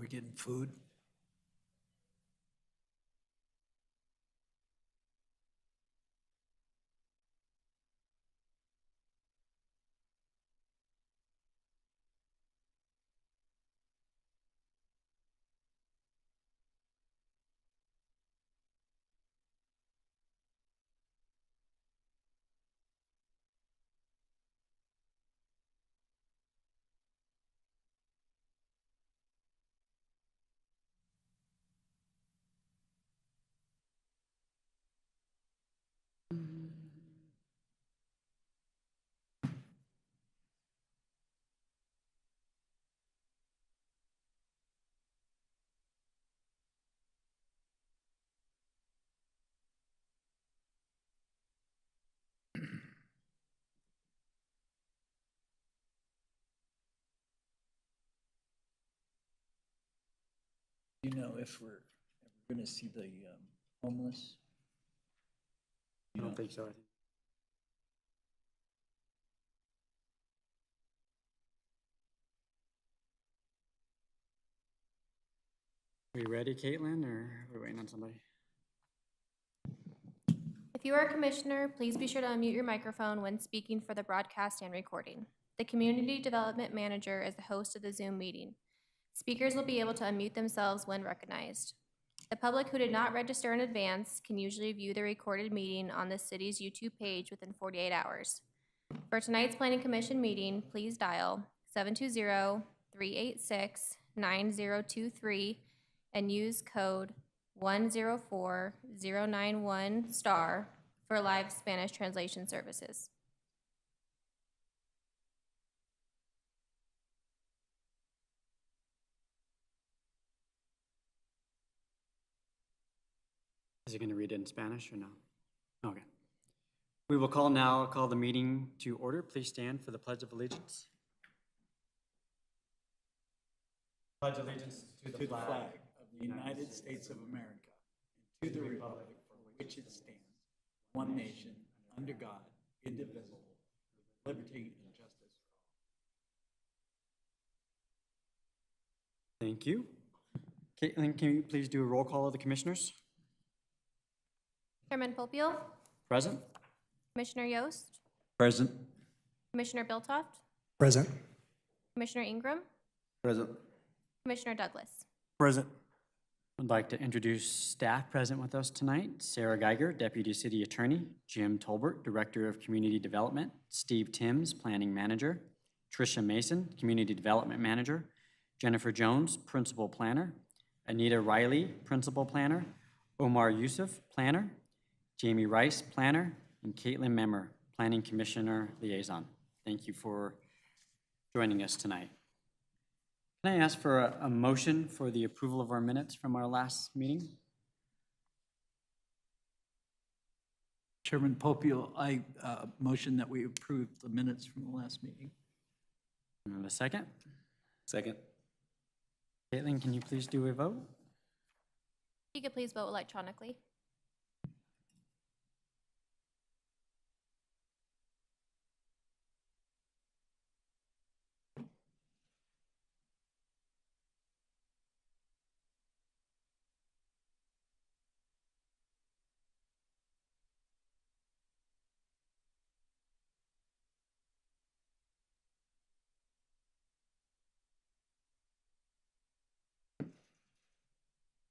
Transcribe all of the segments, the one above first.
we're getting food. You know, if we're ever going to see the homeless? I don't think so. Are we ready, Caitlin, or are we waiting on somebody? If you are a commissioner, please be sure to unmute your microphone when speaking for the broadcast and recording. The Community Development Manager is the host of the Zoom meeting. Speakers will be able to unmute themselves when recognized. The public who did not register in advance can usually view the recorded meeting on the city's YouTube page within 48 hours. For tonight's Planning Commission meeting, please dial 720-386-9023 and use code 104091* for live Spanish translation services. Is he going to read it in Spanish or no? Okay. We will call the meeting to order. Please stand for the Pledge of Allegiance. Pledge allegiance To the flag of the United States of America, and to the republic for which it stands, one nation, under God, indivisible, with liberty and justice for all. Thank you. Caitlin, can you please do a roll call of the commissioners? Chairman Popiel, Present? Commissioner Yost, Present. Commissioner Biltoft, Present. Commissioner Ingram, Present. Commissioner Douglas. Present. I'd like to introduce staff present with us tonight. Sarah Geiger, Deputy City Attorney, Jim Tolbert, Director of Community Development, Steve Timms, Planning Manager, Tricia Mason, Community Development Manager, Jennifer Jones, Principal Planner, Anita Riley, Principal Planner, Omar Yusuf, Planner, Jamie Rice, Planner, and Caitlin Memmer, Planning Commissioner Liaison. Thank you for joining us tonight. Can I ask for a motion for the approval of our minutes from our last meeting? Chairman Popiel, I motion that we approve the minutes from the last meeting. And a second? Second. Caitlin, can you please do a vote? You could please vote electronically.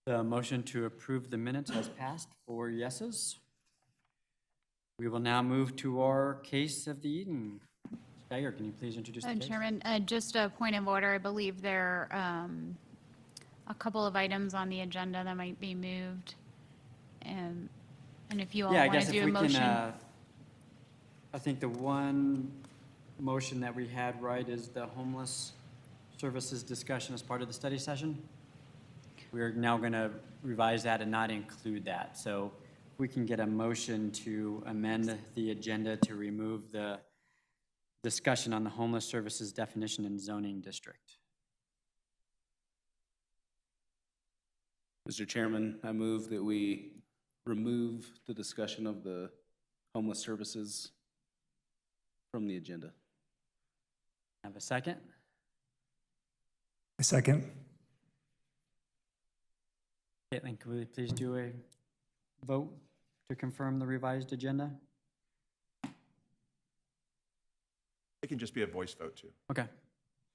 The motion to approve the minutes has passed, 4 yeses. We will now move to our case of the evening. Geiger, can you please introduce the case? Chairman, just a point of order. I believe there are a couple of items on the agenda that might be moved. And if you all Yeah, I want guess to if do a we motion. can, I think the one motion that we had, right, is the homeless services discussion as part of the study session. We're now going to revise that and not include that. So we can get a motion to amend the agenda to remove the discussion on the homeless services definition and zoning district. Mr. Chairman, I move that we remove the discussion of the homeless services from the agenda. Have a second? A second. Caitlin, could we please do a vote to confirm the revised agenda? It can just be a voice vote, too. Okay.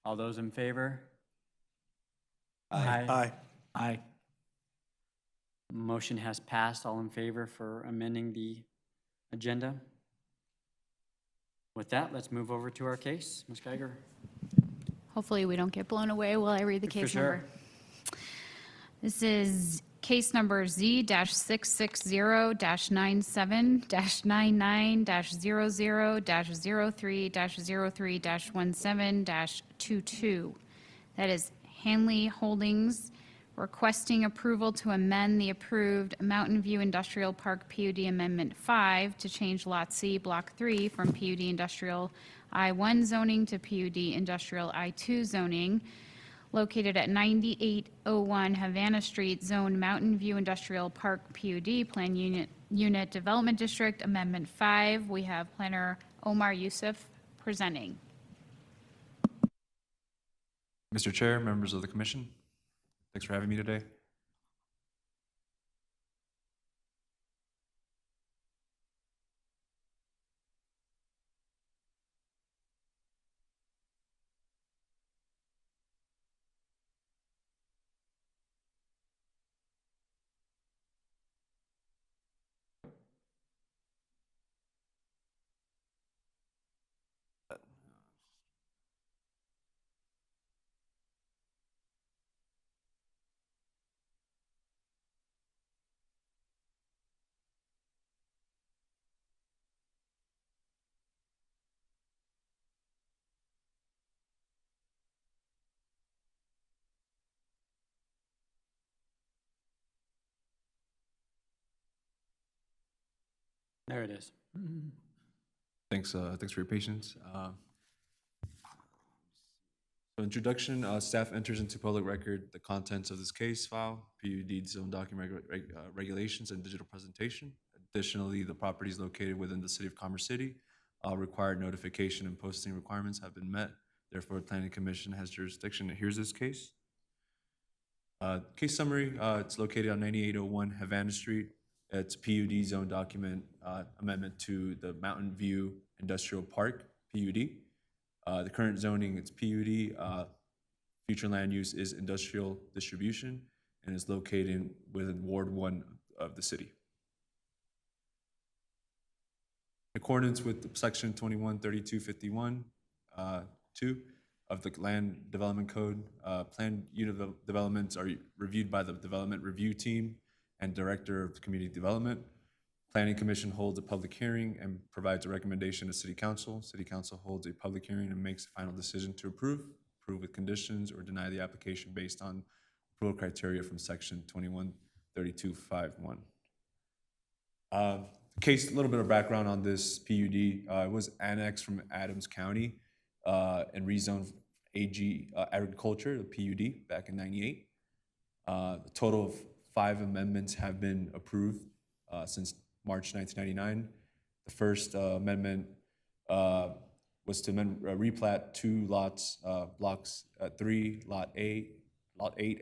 All those in favor? Aye. Aye. Motion has passed. All in favor for amending the agenda? With that, let's move over to our case. Ms. Geiger? Hopefully, we don't get blown away while I read the For case sure. number. This is case number Z-660-99-00-00-03-03-17-22. That is Hanley Holdings requesting approval to amend the approved Mountain View Industrial Park PUD Amendment 5 to change Lot C, Block 3 from PUD Industrial I-1 zoning to PUD Industrial I-2 zoning, located at 9801 Havana Street, Zone Mountain View Industrial Park PUD, Plan Unit Development District, Amendment 5. We have Planner Omar Youssef presenting. Mr. Chair, members of the commission, thanks for having me today. There it is. Thanks for your patience. So introduction, staff enters into public record the contents of this case file, PUD zone document regulations and digital presentation. Additionally, the property is located within the city of Commerce City. Required notification and posting requirements have been met. Therefore, the Planning Commission has jurisdiction. Here's this case. Case summary, it's located on 9801 Havana Street. It's PUD zone document amendment to the Mountain View Industrial Park, PUD. The current zoning, it's PUD. Future land use is industrial distribution and is located within Ward 1 of the city. In accordance with Section 213251, 2 of the Land Development Code, planned unit developments are reviewed by the Development Review Team and Director of Community Development. Planning Commission holds a public hearing and provides a recommendation to City Council. City Council holds a public hearing and makes a final decision to approve with conditions, or deny the application based on approval criteria from Section 213251. Case, a little bit of background on this PUD. It was annexed from Adams County and rezoned AG agriculture, the PUD, back in '98. A total of 5 amendments have been approved since March 1999. The first amendment was to replat 2 lots, blocks 3, lot 8,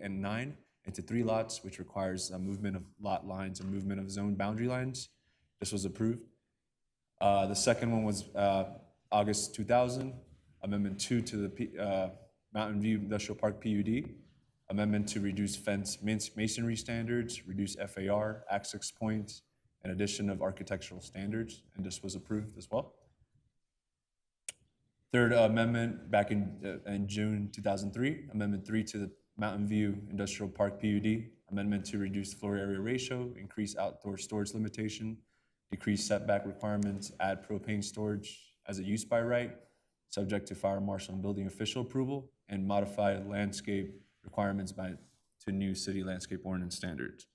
and 9 into 3 lots, which requires a movement of lot lines and movement of zone boundary lines. This was approved. The second one was August 2000, Amendment 2 to the Mountain View Industrial Park PUD. Amendment to reduce fence masonry standards, reduce FAR, access points, and addition of architectural standards, and this was approved as well. Third amendment, back in June 2003, Amendment 3 to the Mountain View Industrial Park PUD, amendment to reduce floor area ratio, increase outdoor storage limitation, decrease setback requirements, add propane storage as a use by right, subject to fire marshal and building official approval, and modify landscape requirements to new city landscape ordinance standards.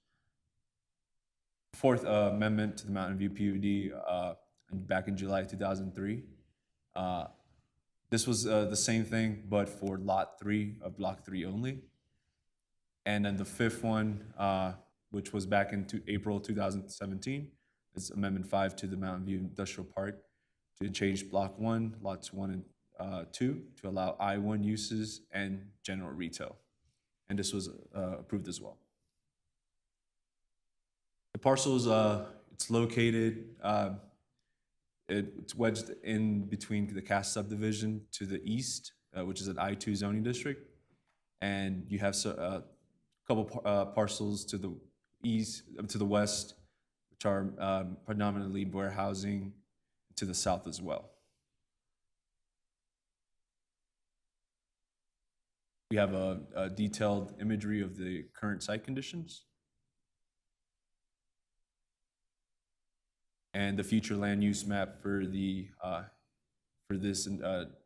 Fourth amendment to the Mountain View PUD back in July 2003. This was the same thing, but for Lot 3 of Block 3 only. And then the fifth one, which was back in April 2017, is Amendment 5 to the Mountain View Industrial Park to change Block 1, Lots 1 and 2 to allow I-1 uses and general retail. And this was approved as well. parcel's, it's located, it's wedged in between the Cass subdivision to the east, which is an I-2 zoning district. And you have a couple parcels to the east, to the west, which are predominantly warehousing, to the south as well. We have a detailed imagery of the current site conditions. And the future land use map for this PUD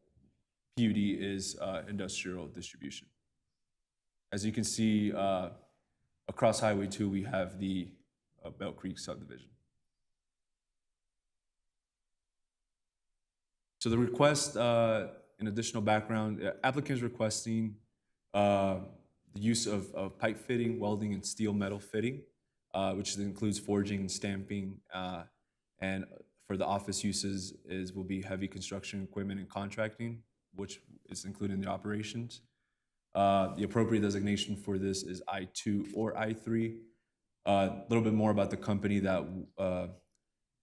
is industrial distribution. As you can see, across Highway 2, we have the Belt Creek subdivision. So the request, in additional background, applicants requesting the use of pipe fitting, welding, and steel metal fitting, which includes forging and stamping, and for the office uses will be heavy construction equipment and contracting, which is included in the operations. The appropriate designation for this is I-2 or I-3. A little bit more about the company that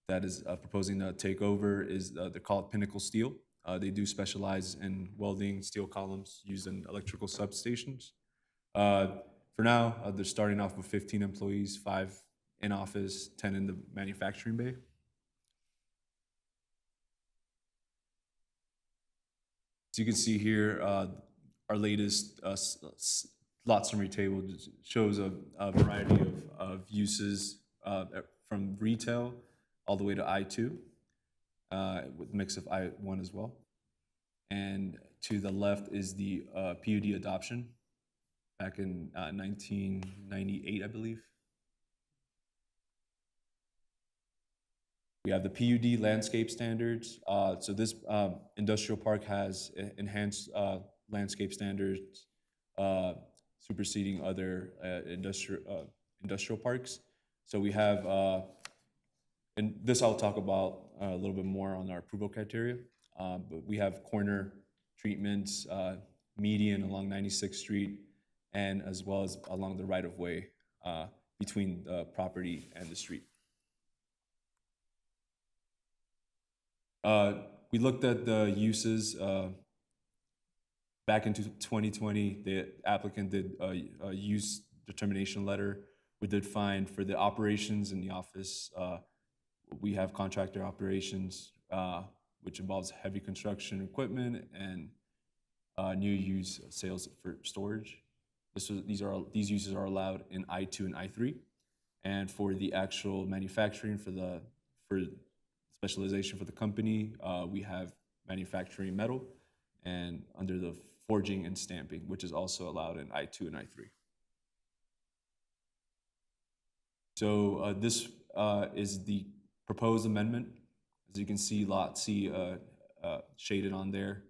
is proposing to take over is they're called Pinnacle Steel. They do specialize in welding steel columns used in electrical substations. For now, they're starting off with 15 employees, 5 in office, 10 in the manufacturing bay. As you can see here, our latest lot summary table shows a variety of uses from retail all the way to I-2, with a mix of I-1 as well. And to the left is the PUD adoption back in 1998, I believe. We have the PUD landscape standards. So this industrial park has enhanced landscape standards superseding other industrial parks. So we have, and this I'll talk about a little bit more on our approval criteria, but we have corner treatments, median along 96th Street, and as well as along the right-of-way between the property and the street. We looked at the uses back into 2020. The applicant did a use determination letter. We did find for the operations in the office, we have contractor operations, which involves heavy construction equipment and new use sales for storage. These uses are allowed in I-2 and I-3. And for the actual manufacturing, for specialization for the company, we have manufacturing metal, and under the forging and stamping, which is also allowed in I-2 and I-3. So this is the proposed amendment. As you can see, Lot C shaded on there.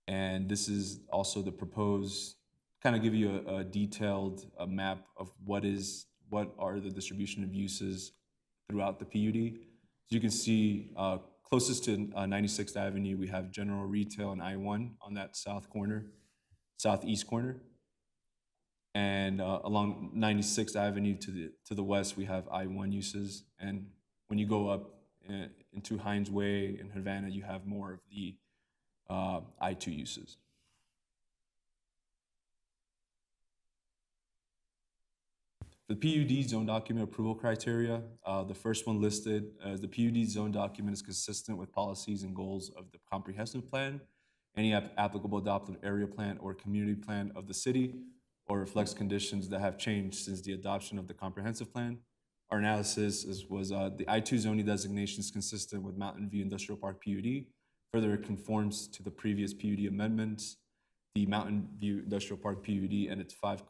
And this is also the proposed, kind of give you a detailed map of what are the distribution of uses throughout the PUD. So you can see closest to 96th Avenue, we have general retail and I-1 on that southeast corner. And along 96th Avenue to the west, we have I-1 uses. And when you go up into Hines Way and Havana, you have more of the I-2 uses. The PUD zone document approval criteria, the first one listed as the PUD zone document is consistent with policies and goals of the comprehensive plan, any applicable adopted area plan or community plan of the city, or reflects conditions that have changed since the adoption of the comprehensive plan. Our analysis was the I-2 zoning designation is consistent with Mountain View Industrial Park PUD. Further, it conforms to the previous PUD amendments. The Mountain View Industrial Park PUD and its 5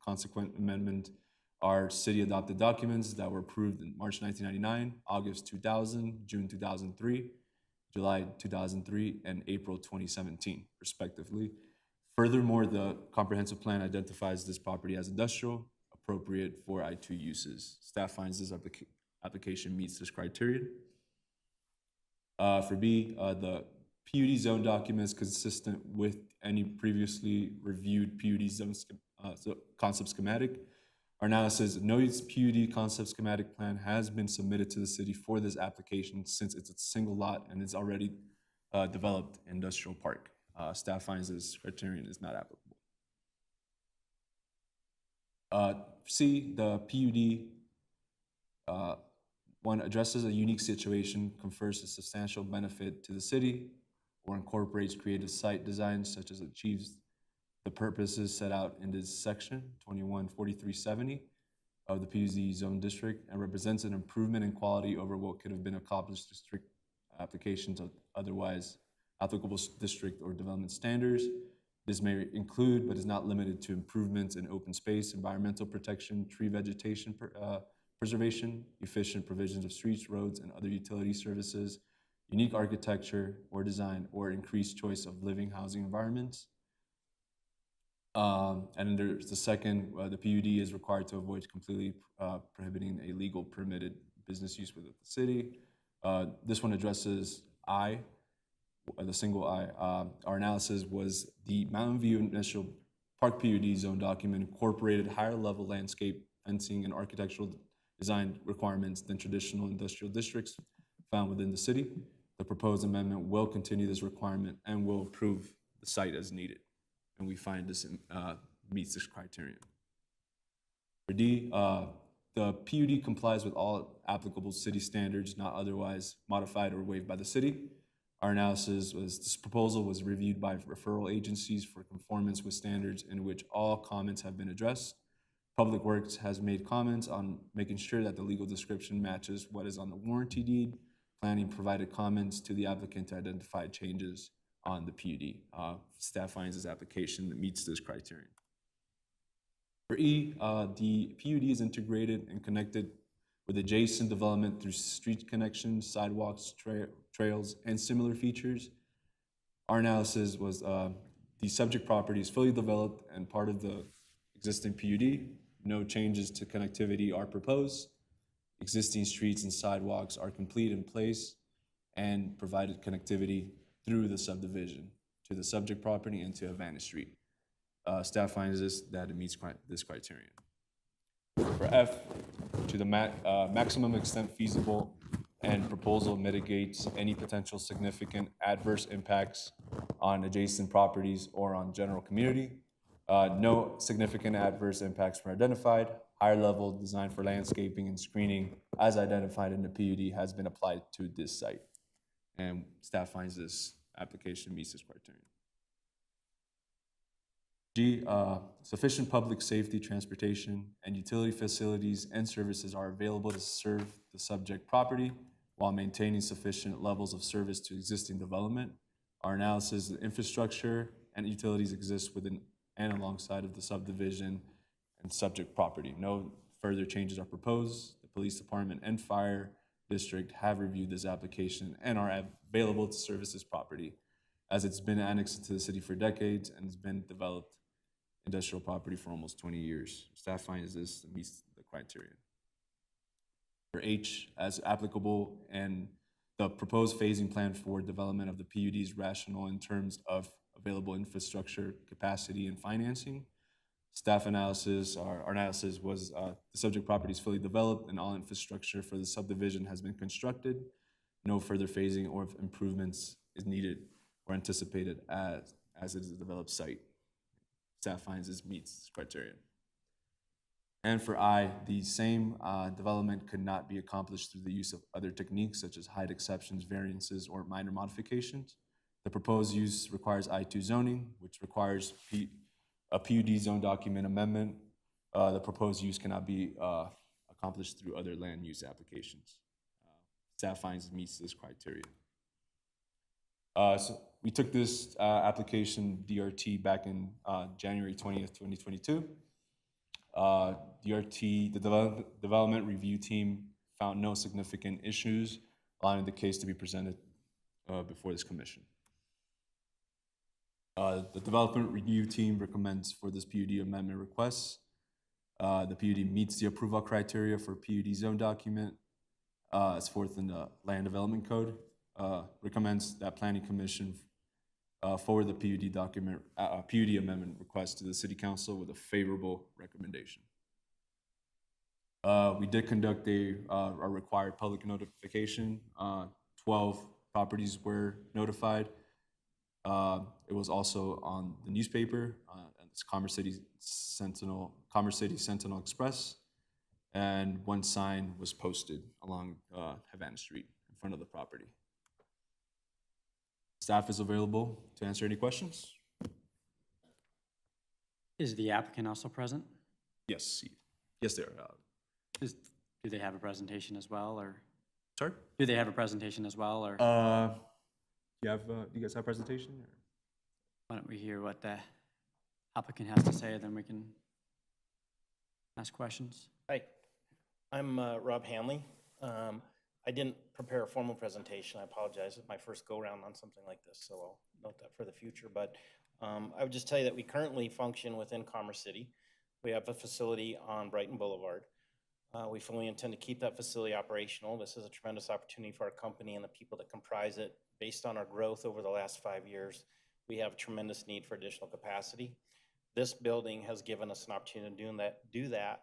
consequent amendments are city-adopted documents that were approved in March 1999, August 2000, June 2003, July 2003, and April 2017, respectively. Furthermore, the comprehensive plan identifies this property as industrial, appropriate for I-2 uses. Staff finds this application meets this criterion. For B, the PUD zone document is consistent with any previously reviewed PUD zone concept schematic. Our analysis, no PUD concept schematic plan has been submitted to the city for this application since it's a single lot and it's already developed industrial park. Staff finds this criterion is not applicable. C, the PUD, one, addresses a unique situation, confers a substantial benefit to the city, or incorporates creative site designs such as achieves the purposes set out in this section, 214370 of the PUD zone district, and represents an improvement in quality over what could have been accomplished through strict applications of otherwise applicable district or development standards. This may include, but is not limited to, improvements in open space, environmental protection, tree vegetation preservation, efficient provisions of streets, roads, and other utility services, unique architecture or design, or increased choice of living housing environments. And then there's the second, the PUD is required to avoid completely prohibiting a legal permitted business use within the city. This one addresses I, the single I. Our analysis was the Mountain View Initial Park PUD zone document incorporated higher level landscape fencing and architectural design requirements than traditional industrial districts found within the city. The proposed amendment will continue this requirement and will improve the site as needed. And we find this meets this criterion. For D, the PUD complies with all applicable city standards not otherwise modified or waived by the city. Our analysis was this proposal was reviewed by referral agencies for conformance with standards in which all comments have been addressed. Public Works has made comments on making sure that the legal description matches what is on the warranty deed. Planning provided comments to the applicant to identify changes on the PUD. Staff finds this application that meets this criterion. For E, the PUD is integrated and connected with adjacent development through street connections, sidewalks, trails, and similar features. Our analysis was the subject property is fully developed and part of the existing PUD. No changes to connectivity are proposed. Existing streets and sidewalks are complete in place and provided connectivity through the subdivision to the subject property and to Havana Street. Staff finds that it meets this criterion. For F, to the maximum extent feasible and proposal mitigates any potential significant adverse impacts on adjacent properties or on general community. No significant adverse impacts were identified. Higher level design for landscaping and screening as identified in the PUD has been applied to this site. And staff finds this application meets this criterion. G, sufficient public safety, transportation, and utility facilities and services are available to serve the subject property while maintaining sufficient levels of service to existing development. Our analysis, the infrastructure and utilities exist within and alongside of the subdivision and subject property. No further changes are proposed. The police department and fire district have reviewed this application and are available to service this property as it's been annexed to the city for decades and has been developed industrial property for almost 20 years. Staff finds this meets the criterion. For H, as applicable, and the proposed phasing plan for development of the PUD is rational in terms of available infrastructure, capacity, and financing. Staff analysis, our analysis was the subject property is fully developed and all infrastructure for the subdivision has been constructed. No further phasing or improvements is needed or anticipated as it is a developed site. Staff finds this meets this criterion. And for I, the same development could not be accomplished through the use of other techniques such as height exceptions, variances, or minor modifications. The proposed use requires I2 zoning, which requires a PUD zone document amendment. The proposed use cannot be accomplished through other land use applications. Staff finds it meets this criteria. So we took this application DRT back in January 20th, 2022. DRT, the development review team found no significant issues, allowing the case to be presented before this commission. The development review team recommends for this PUD amendment request. The PUD meets the approval criteria for PUD zone document as forth in the Land Development Code. Recommends that Planning Commission forward the PUD document, PUD amendment request to the City Council with a favorable recommendation. We did conduct a required public notification. 12 properties were notified. It was also on the newspaper, it's Commerce City Sentinel Express, and one sign was posted along Havana Street in front of the property. Staff is available to answer any questions. Is the applicant also present? Yes, yes, there. Do they have a presentation as well, or Sorry. do they have a presentation as well, or Do you guys have a presentation? Or? why don't we hear what the applicant has to say, then we can ask questions. Hi, I'm Rob Hanley. I didn't prepare a formal presentation. I apologize. It's my first go-around on something like this, so I'll note that for the future. But I would just tell you that we currently function within Commerce City. We have a facility on Brighton Boulevard. We fully intend to keep that facility operational. This is a tremendous opportunity for our company and the people that comprise it. Based on our growth over the last 5 years, we have a tremendous need for additional capacity. This building has given us an opportunity to do that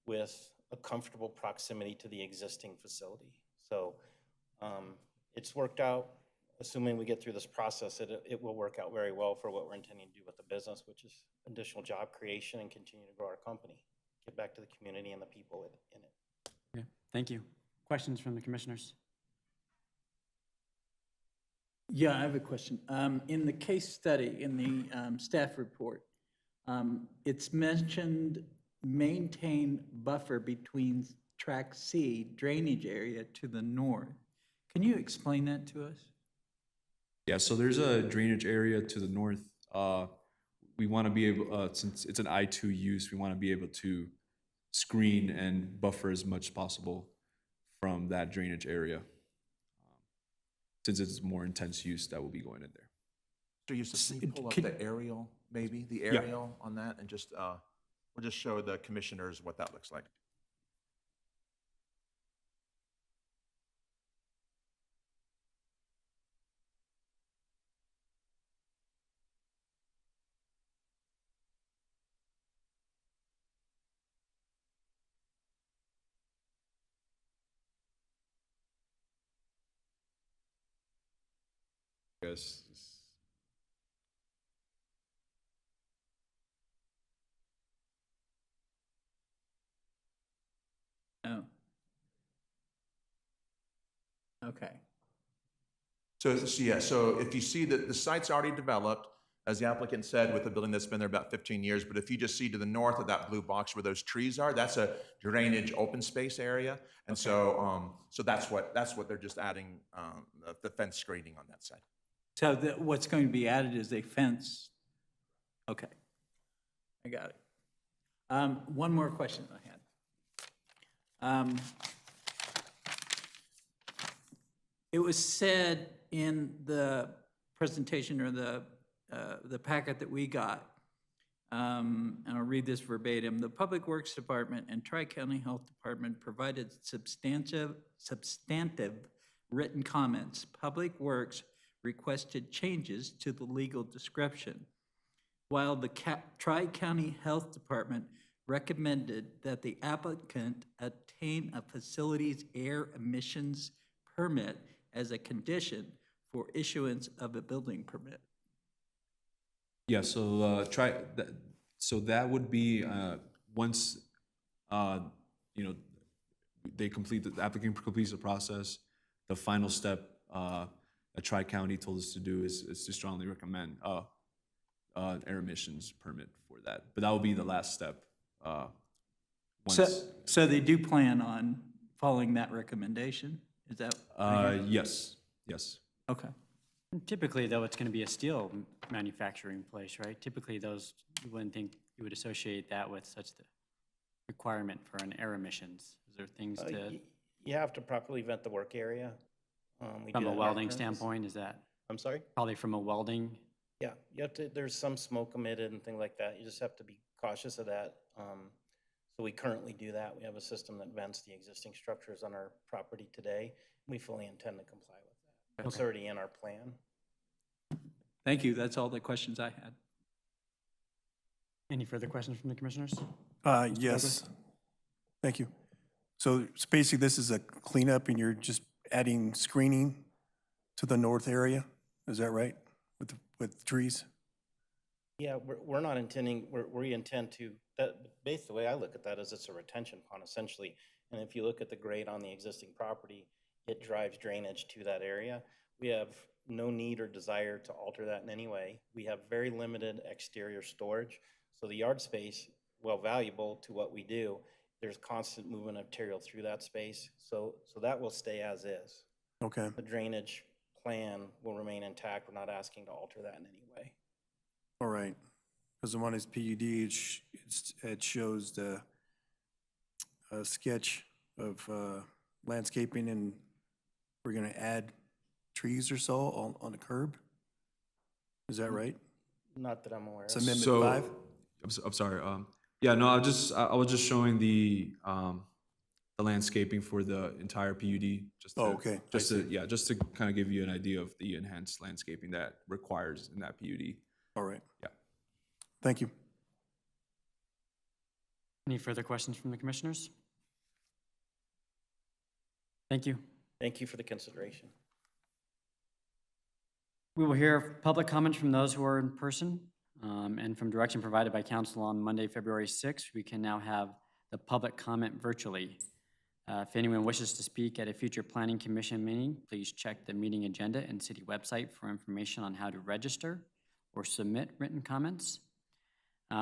with a comfortable proximity to the existing facility. So it's worked out, assuming we get through this process, it will work out very well for what we're intending to do with the business, which is additional job creation and continue to grow our company, get back to the community and the people in it. Okay, thank you. Questions from the commissioners? Yeah, I have a question. In the case study, in the staff report, it's mentioned maintain buffer between track C drainage area to the north. Can you explain that to us? Yeah, so there's a drainage area to the north. We want to be able, since it's an I-2 use, we want to be able to screen and buffer as much as possible from that drainage area, since it's more intense use that will be going in there. So you pull up Can- the aerial, maybe, the aerial on that, and just, we'll just show the commissioners what that looks like. Yes. Oh. Okay. So yeah, so if you see that the site's already developed, as the applicant said, with a building that's been there about 15 years, but if you just see to the north of that blue box where those trees are, that's a drainage open space area. And so that's what they're just adding, the fence screening on that side. So what's going to be added is a fence? Okay, I got it. One more question I had. It was said in the presentation or the packet that we got, and I'll read this verbatim: the Public Works Department and Tri-County Health Department provided substantive written comments. Public Works requested changes to the legal description, while the Tri-County Health Department recommended that the applicant obtain a facility's air emissions permit as a condition for issuance of a building permit. Yeah, so so that would be once they complete the applicant completes the process. The final step that Tri-County told us to do is to strongly recommend air emissions permit for that. But that will be the last step. So they do plan on following that recommendation? Is that? Yes. Okay. Typically, though, it's going to be a steel manufacturing place, right? Typically, those, you wouldn't think you would associate that with such the requirement for an air emissions. Is there things to, You have to properly vent the work area. We from do a that in our welding current standpoint, is that I'm sorry? probably from a welding? Yeah, you have to, there's some smoke emitted and things like that. You just have to be cautious of that. So we currently do that. We have a system that vents the existing structures on our property today. We fully intend to comply with that. It's already in our plan. Thank you. That's all the questions I had. Any further questions from the commissioners? Yes. Thank you. So it's basically, this is a cleanup and you're just adding screening to the north area? Is that right? With trees? Yeah, we're not intending, we intend to, basically the way I look at that is it's a retention pond essentially. And if you look at the grade on the existing property, it drives drainage to that area. We have no need or desire to alter that in any way. We have very limited exterior storage. So the yard space, while valuable to what we do, there's constant movement of material through that space. So that will stay as is. Okay, The drainage plan will remain intact. We're not asking to alter that in any way. all right. Because the one is PUD, it shows the sketch of landscaping, and we're gonna add trees or so on the curb? Is that right? Not that I'm aware It's of. Amendment So- 5? I'm sorry. Yeah, no, I was just showing the landscaping for the entire PUD. Just to, Oh, okay. Just to kind of give you an idea of the enhanced landscaping that requires in that PUD. All right. Yeah. Thank you. Any further questions from the commissioners? Thank you. Thank you for the consideration. We will hear public comments from those who are in person, and from direction provided by council on Monday, February 6th, we can now have the public comment virtually. If anyone wishes to speak at a future planning commission meeting, please check the meeting agenda and city website for information on how to register or submit written comments.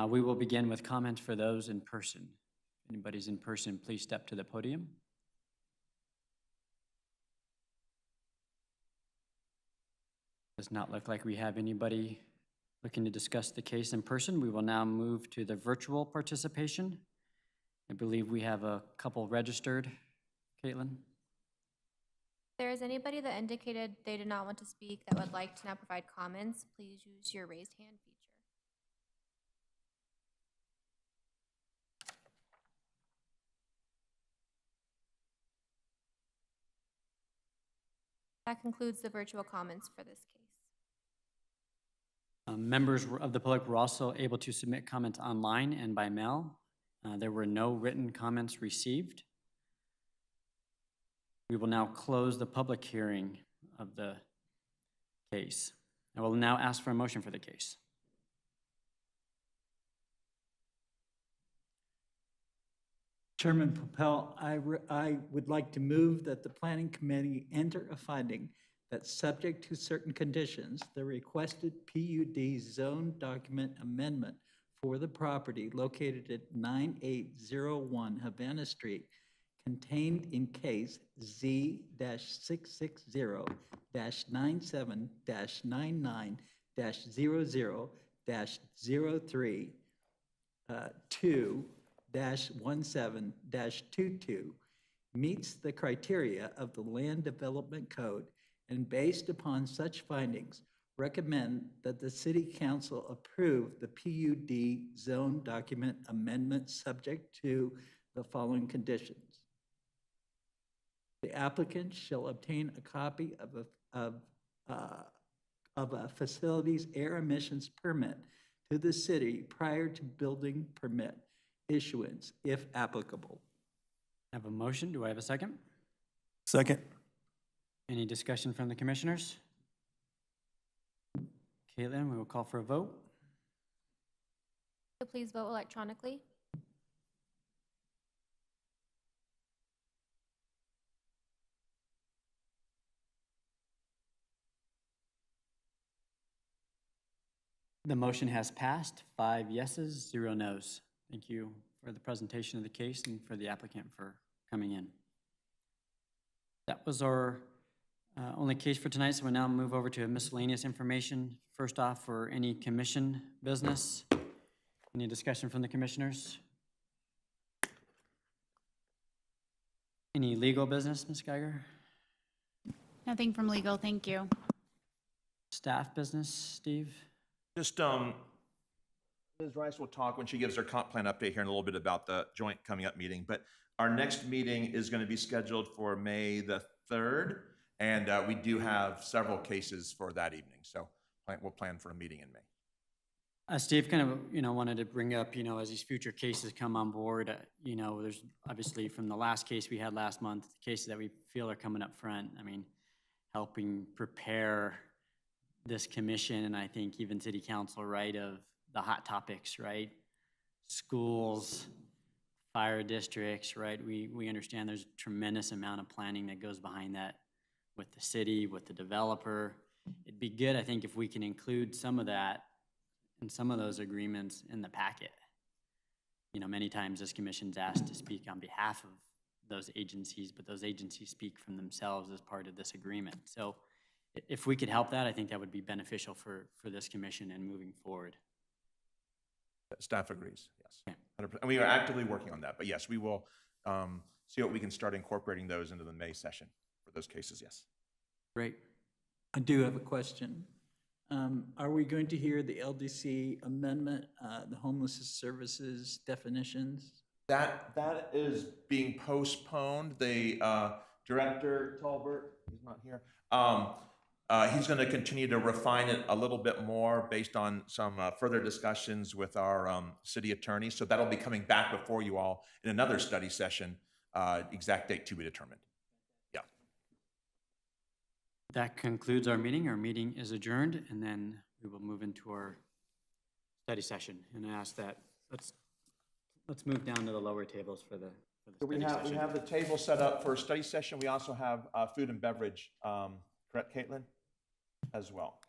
We will begin with comments for those in person. If anybody's in person, please step to the podium. Does not look like we have anybody looking to discuss the case in person. We will now move to the virtual participation. I believe we have a couple registered. Caitlin? If there is anybody that indicated they did not want to speak that would like to now provide comments, please use your raised hand feature. That concludes the virtual comments for this case. Members of the public were also able to submit comments online and by mail. There were no written comments received. We will now close the public hearing of the case. I will now ask for a motion for the case. Chairman Propel, I would like to move that the planning committee enter a finding that subject to certain conditions, the requested PUD zone document amendment for the property located at 9801 Havana Street, contained in case Z-660-97-99-00-03 2-17-22 meets the criteria of the Land Development Code, and based upon such findings, recommend that the City Council approve the PUD zone document amendment subject to the following conditions. The applicant shall obtain a copy of a facility's air emissions permit to the city prior to building permit issuance, if applicable. I have a motion. Do I have a second? Second. Any discussion from the commissioners? Caitlin, we will call for a vote. So please vote electronically. The motion has passed, 5 yeses, 0 nos. Thank you for the presentation of the case and for the applicant for coming in. That was our only case for tonight, so we'll now move over to miscellaneous information. First off, for any commission business. Any discussion from the commissioners? Any legal business, Ms. Geiger? Nothing from legal, thank you. Staff business, Steve? Just, Ms. Rice will talk when she gives her comp plan update here in a little bit about the joint coming up meeting, but our next meeting is going to be scheduled for May the 3rd, and we do have several cases for that evening. So we'll plan for a meeting in May. Steve kind of, wanted to bring up, as these future cases come on board, there's obviously from the last case we had last month, cases that we feel are coming up front. I mean, helping prepare this commission and I think even city council, right, of the hot topics, right? Schools, fire districts, right? We understand there's a tremendous amount of planning that goes behind that with the city, with the developer. It'd be good, I think, if we can include some of that and some of those agreements in the packet. Many times this commission's asked to speak on behalf of those agencies, but those agencies speak from themselves as part of this agreement. So if we could help that, I think that would be beneficial for this commission and moving forward. Staff agrees, yes. 100%. And we are actively working on that, but yes, we will see what we can start incorporating those into the May session for those cases, yes. Great. I do have a question. Are we going to hear the LDC amendment, the homeless services definitions? That is being postponed. The director, Tolbert, he's not here. He's going to continue to refine it a little bit more based on some further discussions with our city attorney. So that'll be coming back before you all in another study session, exact date to be determined. Yeah. That concludes our meeting. Our meeting is adjourned, and then we will move into our study session. And I ask that, let's move down to the lower tables for the So we have the table set up for a study session. We also have food and beverage, correct, Caitlin, as well.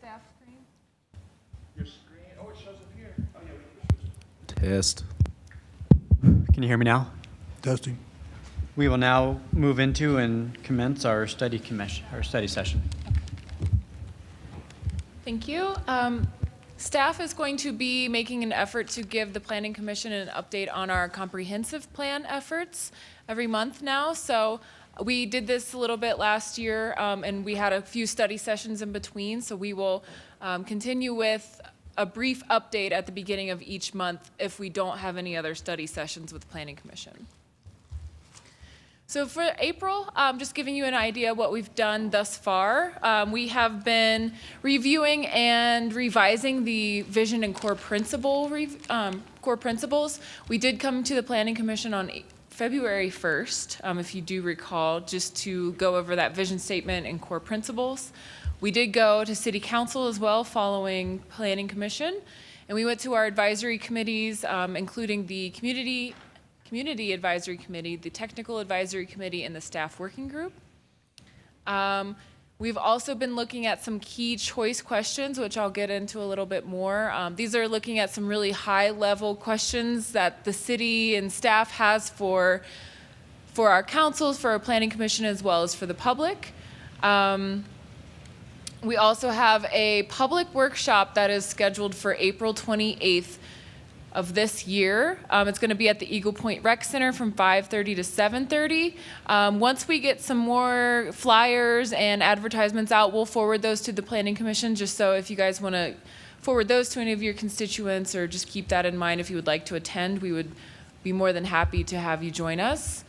staff screen? Your screen, oh, it shows up here. Oh, yeah. Test. Can you hear me now? Testing. We will now move into and commence our study session. Thank you. Staff is going to be making an effort to give the Planning Commission an update on our comprehensive plan efforts every month now. So we did this a little bit last year, and we had a few study sessions in between. So we will continue with a brief update at the beginning of each month if we don't have any other study sessions with Planning Commission. So for April, just giving you an idea of what we've done thus far. We have been reviewing and revising the vision and core principles. We did come to the Planning Commission on February 1st, if you do recall, just to go over that vision statement and core principles. We did go to City Council as well following Planning Commission, and we went to our advisory committees, including the Community Advisory Committee, the Technical Advisory Committee, and the Staff Working Group. We've also been looking at some key choice questions, which I'll get into a little bit more. These are looking at some really high-level questions that the city and staff has for our councils, for our Planning Commission, as well as for the public. We also have a public workshop that is scheduled for April 28th of this year. It's going to be at the Eagle Point Rec Center from 5:30 to 7:30. Once we get some more flyers and advertisements out, we'll forward those to the Planning Commission, just so if you guys want to forward those to any of your constituents, or just keep that in mind if you would like to attend, we would be more than happy to have you join us.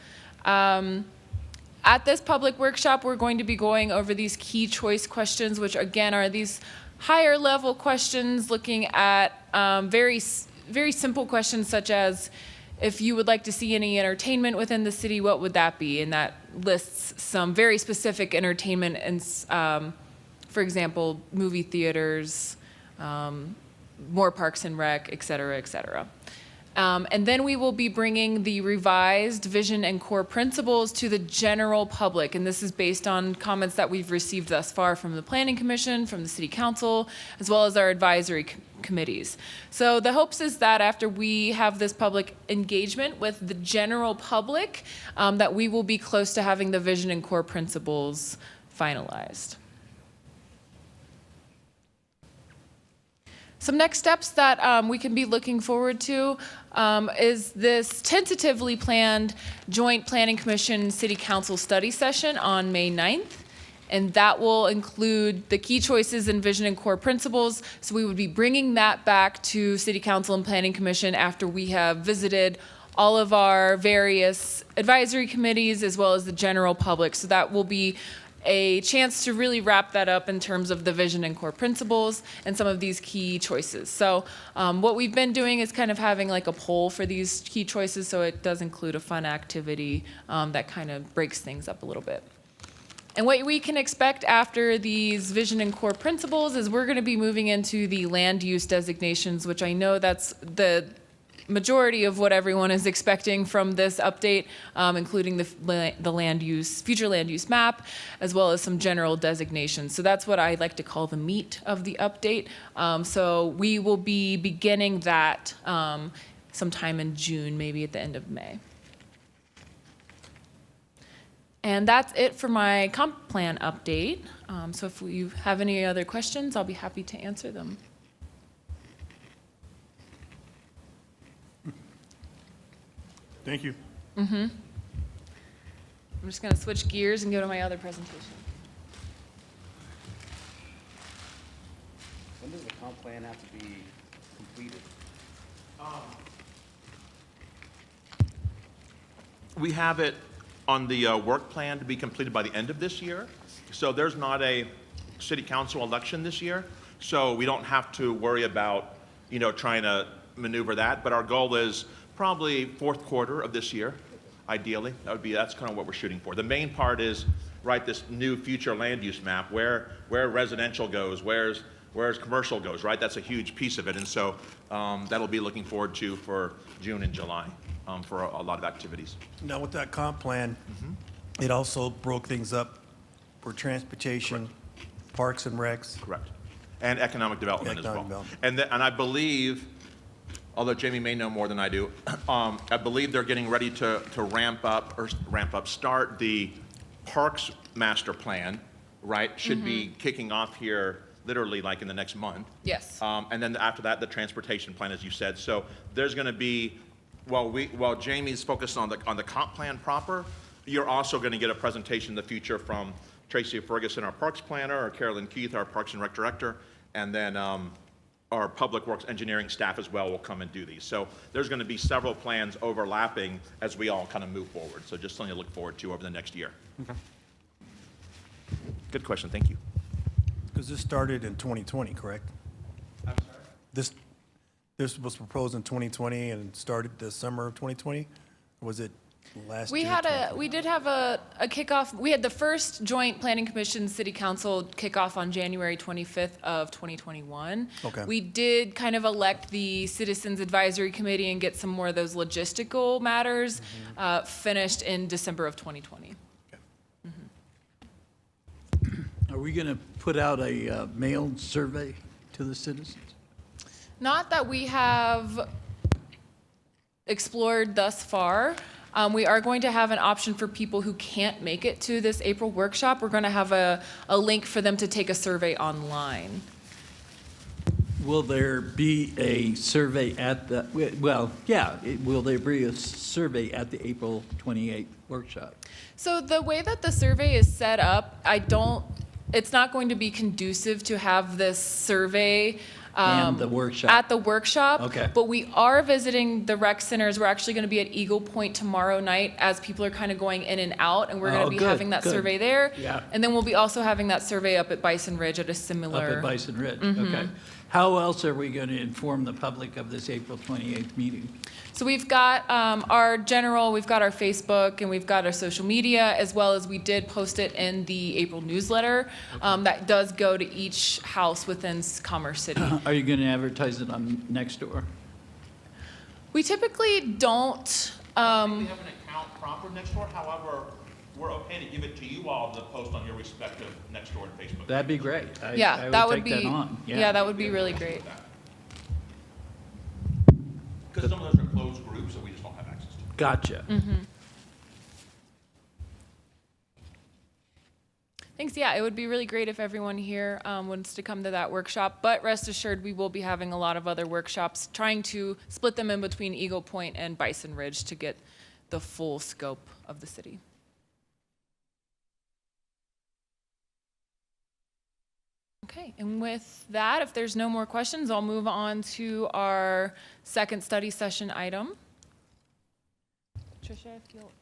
At this public workshop, we're going to be going over these key choice questions, which again are these higher level questions looking at very simple questions, such as if you would like to see any entertainment within the city, what would that be? And that lists some very specific entertainment, and for example, movie theaters, more parks and rec, et cetera, et cetera. And then we will be bringing the revised vision and core principles to the general public. And this is based on comments that we've received thus far from the Planning Commission, from the City Council, as well as our advisory committees. So the hopes is that after we have this public engagement with the general public, that we will be close to having the vision and core principles finalized. Some next steps that we can be looking forward to is this tentatively planned Joint Planning Commission City Council study session on May 9th. And that will include the key choices in vision and core principles. So we would be bringing that back to City Council and Planning Commission after we have visited all of our various advisory committees as well as the general public. So that will be a chance to really wrap that up in terms of the vision and core principles and some of these key choices. So what we've been doing is kind of having like a poll for these key choices, so it does include a fun activity that kind of breaks things up a little bit. And what we can expect after these vision and core principles is we're going to be moving into the land use designations, which I know that's the majority of what everyone is expecting from this update, including the land use, future land use map, as well as some general designations. So that's what I like to call the meat of the update. So we will be beginning that sometime in June, maybe at the end of May. And that's it for my comp plan update. So if you have any other questions, I'll be happy to answer them. Thank you. I'm just going to switch gears and go to my other presentation. When does the comp plan have to be completed? We have it on the work plan to be completed by the end of this year. So there's not a city council election this year. So we don't have to worry about, trying to maneuver that. But our goal is probably fourth quarter of this year, ideally. That's kind of what we're shooting for. The main part is, right, this new future land use map, where residential goes, where's commercial goes, right? That's a huge piece of it. And so that'll be looking forward to for June and July for a lot of activities. Now, with that comp plan, it also broke things up for transportation, parks and recs. Correct. And economic development as well. Economic development. And I believe, although Jamie may know more than I do, I believe they're getting ready to start the Parks Master Plan, right? Should be kicking off here literally like in the next month. Yes. And then after that, the transportation plan, as you said. So there's going to be, while Jamie's focused on the comp plan proper, you're also going to get a presentation in the future from Tracy Ferguson, our parks planner, or Carolyn Keith, our Parks and Rec director, and then our Public Works engineering staff as well will come and do these. So there's going to be several plans overlapping as we all kind of move forward. So just something to look forward to over the next year. Okay. Good question, thank you. Because this started in 2020, correct? I'm sorry? This was proposed in 2020 and started the summer of 2020? Or was it last We year? did have a kickoff. We had the first joint planning commission city council kickoff on January 25th of 2021. Okay. We did kind of elect the citizens advisory committee and get some more of those logistical matters finished in December of 2020. Are we going to put out a mailed survey to the citizens? Not that we have explored thus far. We are going to have an option for people who can't make it to this April workshop. We're going to have a link for them to take a survey online. Will there be a survey at the, will there be a survey at the April 28th workshop? So the way that the survey is set up, it's not going to be conducive to have this survey And the workshop? at the workshop. Okay. But we are visiting the rec centers. We're actually going to be at Eagle Point tomorrow night as people are kind of going in and out, and we're going Oh, to be good, having that good. survey there. Yeah. And then we'll be also having that survey up at Bison Ridge at a Up similar. at Bison Ridge, okay. How else are we going to inform the public of this April 28th meeting? So we've got we've got our Facebook, and we've got our social media, as well as we did post it in the April newsletter that does go to each house within Commerce City. Are you going to advertise it on Nextdoor? We typically don't. We have an account proper next door, however, we're okay to give it to you all to post on your respective Nextdoor and Facebook. That'd be great. Yeah, that would be. take that on. Yeah, that would be really great. Because some of those are closed groups that we just don't have access to. Gotcha. Thanks. Yeah, it would be really great if everyone here wants to come to that workshop. But rest assured, we will be having a lot of other workshops, trying to split them in between Eagle Point and Bison Ridge to get the full scope of the city. Okay, and with that, if there's no more questions, I'll move on to our second study session item. Tricia, if you'll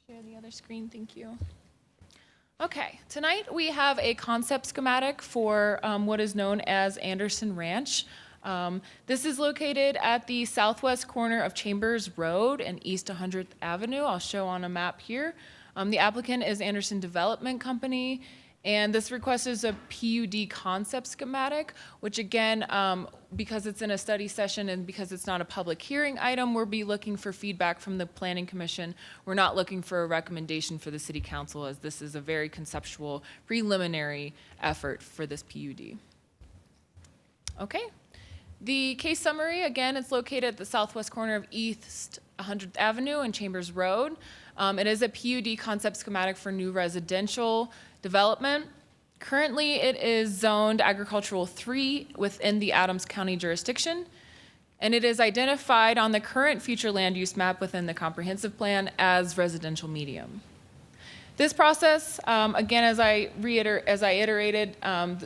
share the other screen, thank you. Okay, tonight we have a concept schematic for what is known as Anderson Ranch. This is located at the southwest corner of Chambers Road and East 100th Avenue. I'll show on a map here. The applicant is Anderson Development Company, and this request is a PUD concept schematic, which again, because it's in a study session and because it's not a public hearing item, we'll be looking for feedback from the Planning Commission. We're not looking for a recommendation for the City Council, as this is a very conceptual preliminary effort for this PUD. Okay. The case summary, again, it's located at the southwest corner of East 100th Avenue and Chambers Road. It is a PUD concept schematic for new residential development. Currently, it is zoned agricultural 3 within the Adams County jurisdiction, and it is identified on the current future land use map within the comprehensive plan as residential medium. This process, again, as I iterated,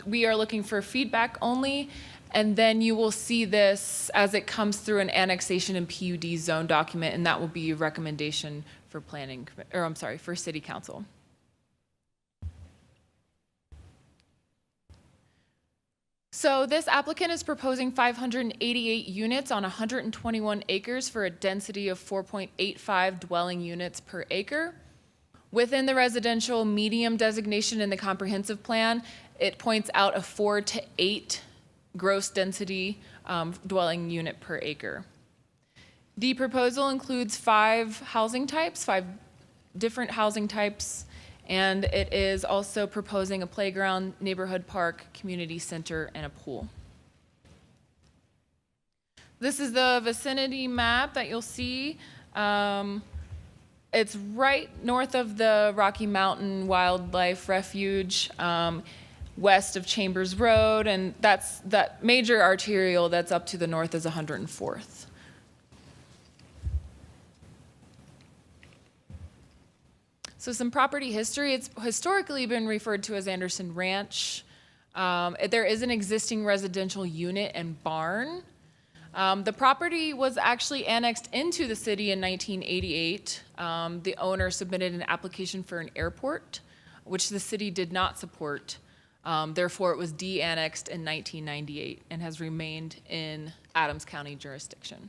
we are looking for feedback only, and then you will see this as it comes through an annexation and PUD zone document, and that will be a recommendation for for City Council. So this applicant is proposing 588 units on 121 acres for a density of 4.85 dwelling units per acre. Within the residential medium designation in the comprehensive plan, it points out a 4 to 8 gross density dwelling unit per acre. The proposal includes 5 housing types, 5 different housing types, And it is also proposing a playground, neighborhood park, community center, and a pool. This is the vicinity map that you'll see. It's right north of the Rocky Mountain Wildlife Refuge, west of Chambers Road, and that major arterial that's up to the north is 104th. So some property history. It's historically been referred to as Anderson Ranch. There is an existing residential unit and barn. The property was actually annexed into the city in 1988. The owner submitted an application for an airport, which the city did not support. Therefore, it was de-annexed in 1998 and has remained in Adams County jurisdiction.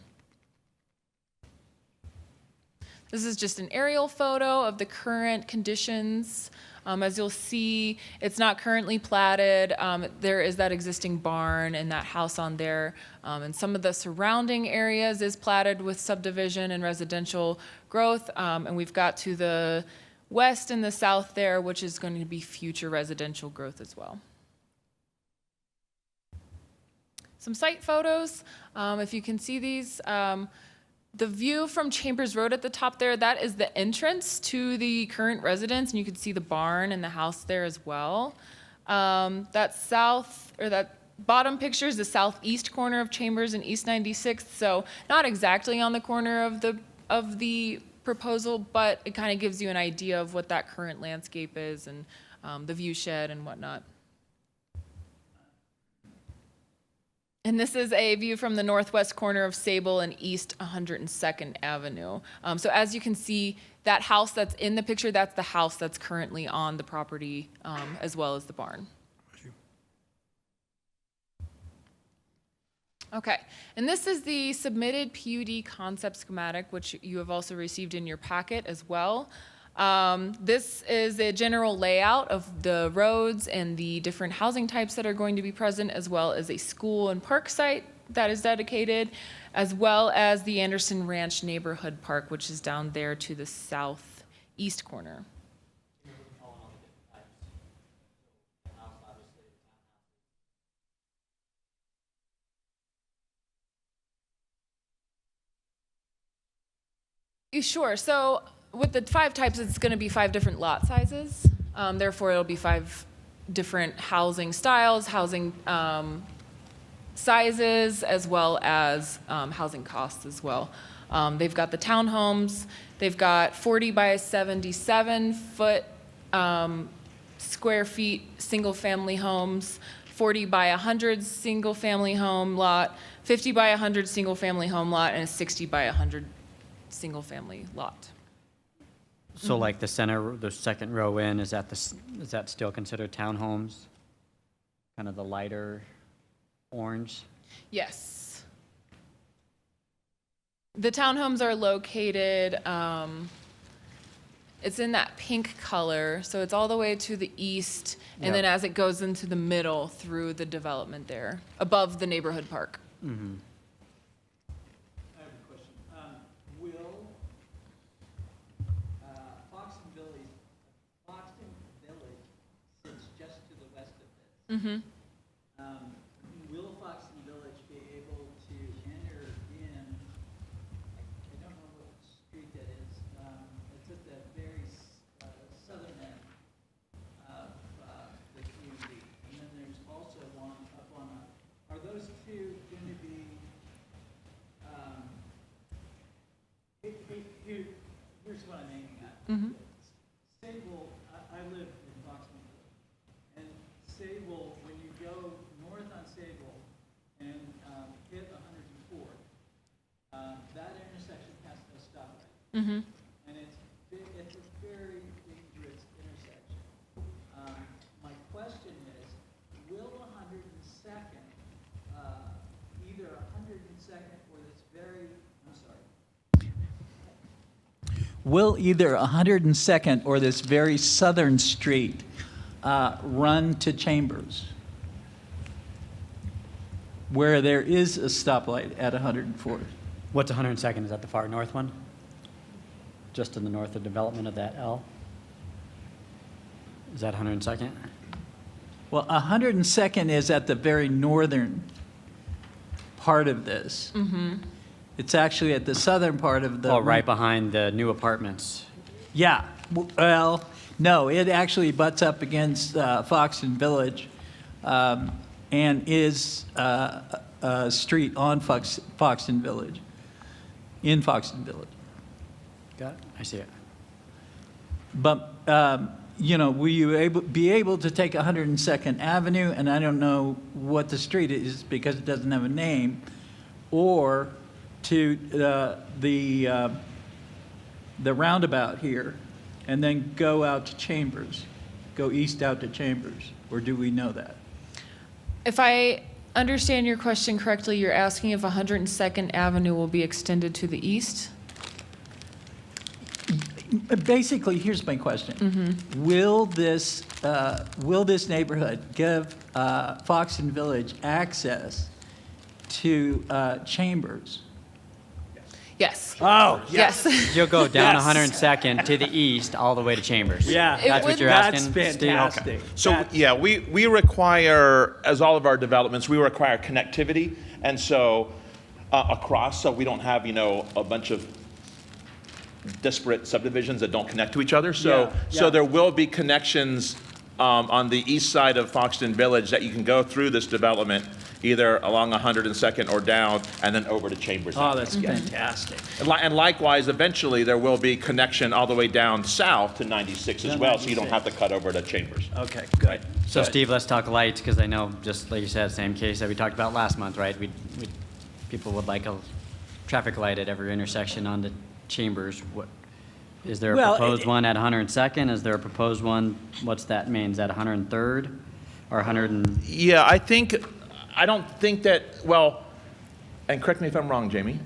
This is just an aerial photo of the current conditions. As you'll see, it's not currently platted. There is that existing barn and that house on there. And some of the surrounding areas is platted with subdivision and residential growth. And we've got to the west and the south there, which is going to be future residential growth as well. Some site photos, if you can see these. The view from Chambers Road at the top there, that is the entrance to the current residence, and you can see the barn and the house there as well. That bottom picture is the southeast corner of Chambers and East 96th, so not exactly on the corner of the proposal, but it kind of gives you an idea of what that current landscape is and the view shed and whatnot. And this is a view from the northwest corner of Sable and East 102nd Avenue. So as you can see, that house that's in the picture, that's the house that's currently on the property, as well as the barn. Okay, and this is the submitted PUD concept schematic, which you have also received in your packet as well. This is a general layout of the roads and the different housing types that are going to be present, as well as a school and park site that is dedicated, as well as the Anderson Ranch Neighborhood Park, which is down there to the southeast corner. Sure, so with the 5 types, it's going to be 5 different lot sizes. Therefore, it'll be 5 different housing styles, housing sizes, as well as housing costs as well. They've got the townhomes. They've got 40 by 77 foot square feet single-family homes, 40 by 100 single-family home lot, 50 by 100 single-family home lot, and a 60 by 100 single-family lot. So like the second row in, is that still considered townhomes? Kind of the lighter orange? Yes. The townhomes are located, it's in that pink color, so it's all the way to the east, and then as it goes into the middle through the development there, above the neighborhood park. Mm-hmm. I have a question. Will Foxton Village sits just to the west of this? Mm-hmm. Will Foxton Village be able to enter in, I don't know what street that is, it's at the very southern end of the community. And then there's also one up on are those two going to be, here's what I'm aiming at. Mm-hmm. Sable, I live in Foxton Village, and Sable, when you go north on Sable and hit 104, that intersection has no stoplight, Mm-hmm. and it's a very dangerous intersection. My question is, will 102nd, either 102nd or this very, I'm sorry, will either 102nd or this very southern street run to Chambers, where there is a stoplight at 104th? What's 102nd? Is that the far north one? Just to the north of development of that L? Is that 102nd? Well, 102nd is at the very northern part of this. It's actually at the southern part of the. Oh, right behind the new apartments. Yeah, well, no, it actually butts up against Foxton Village and is a street on Foxton Village, in Foxton Village. Got it? I see it. But, you know, will you be able to take 102nd Avenue, and I don't know what the street is because it doesn't have a name, or to the roundabout here, and then go out to Chambers, go east out to Chambers, or do we know that? If I understand your question correctly, you're asking if 102nd Avenue will be extended to the east? Basically, here's my question. Will this neighborhood give Foxton Village access to Chambers? Yes. Oh, Yes. You'll go down Yes. 102nd to the east, all the way to Chambers. Yeah. That's what you're That's asking, Steve? fantastic. So, yeah, we require, as all of our developments, we require connectivity, and so, across, so we don't have, you know, a bunch of disparate subdivisions that don't connect to each other. So, Yeah, so yeah. there will be connections on the east side of Foxton Village that you can go through this development, either along 102nd or down, and then over to Chambers. Oh, that's fantastic. And likewise, eventually, there will be connection all the way down south to 96 as Down well, so you don't 96. have to cut over to Chambers. Okay, good. So good. Steve, let's talk lights, because I know, just like you said, same case that we talked about last month, right? People would like a traffic light at every intersection on the Chambers. What, is there a Well, proposed one at 102nd? Is there a proposed one, what's that mean? Is that 103rd or 100 and? Yeah, I don't think that, well, and correct me if I'm wrong, Jamie,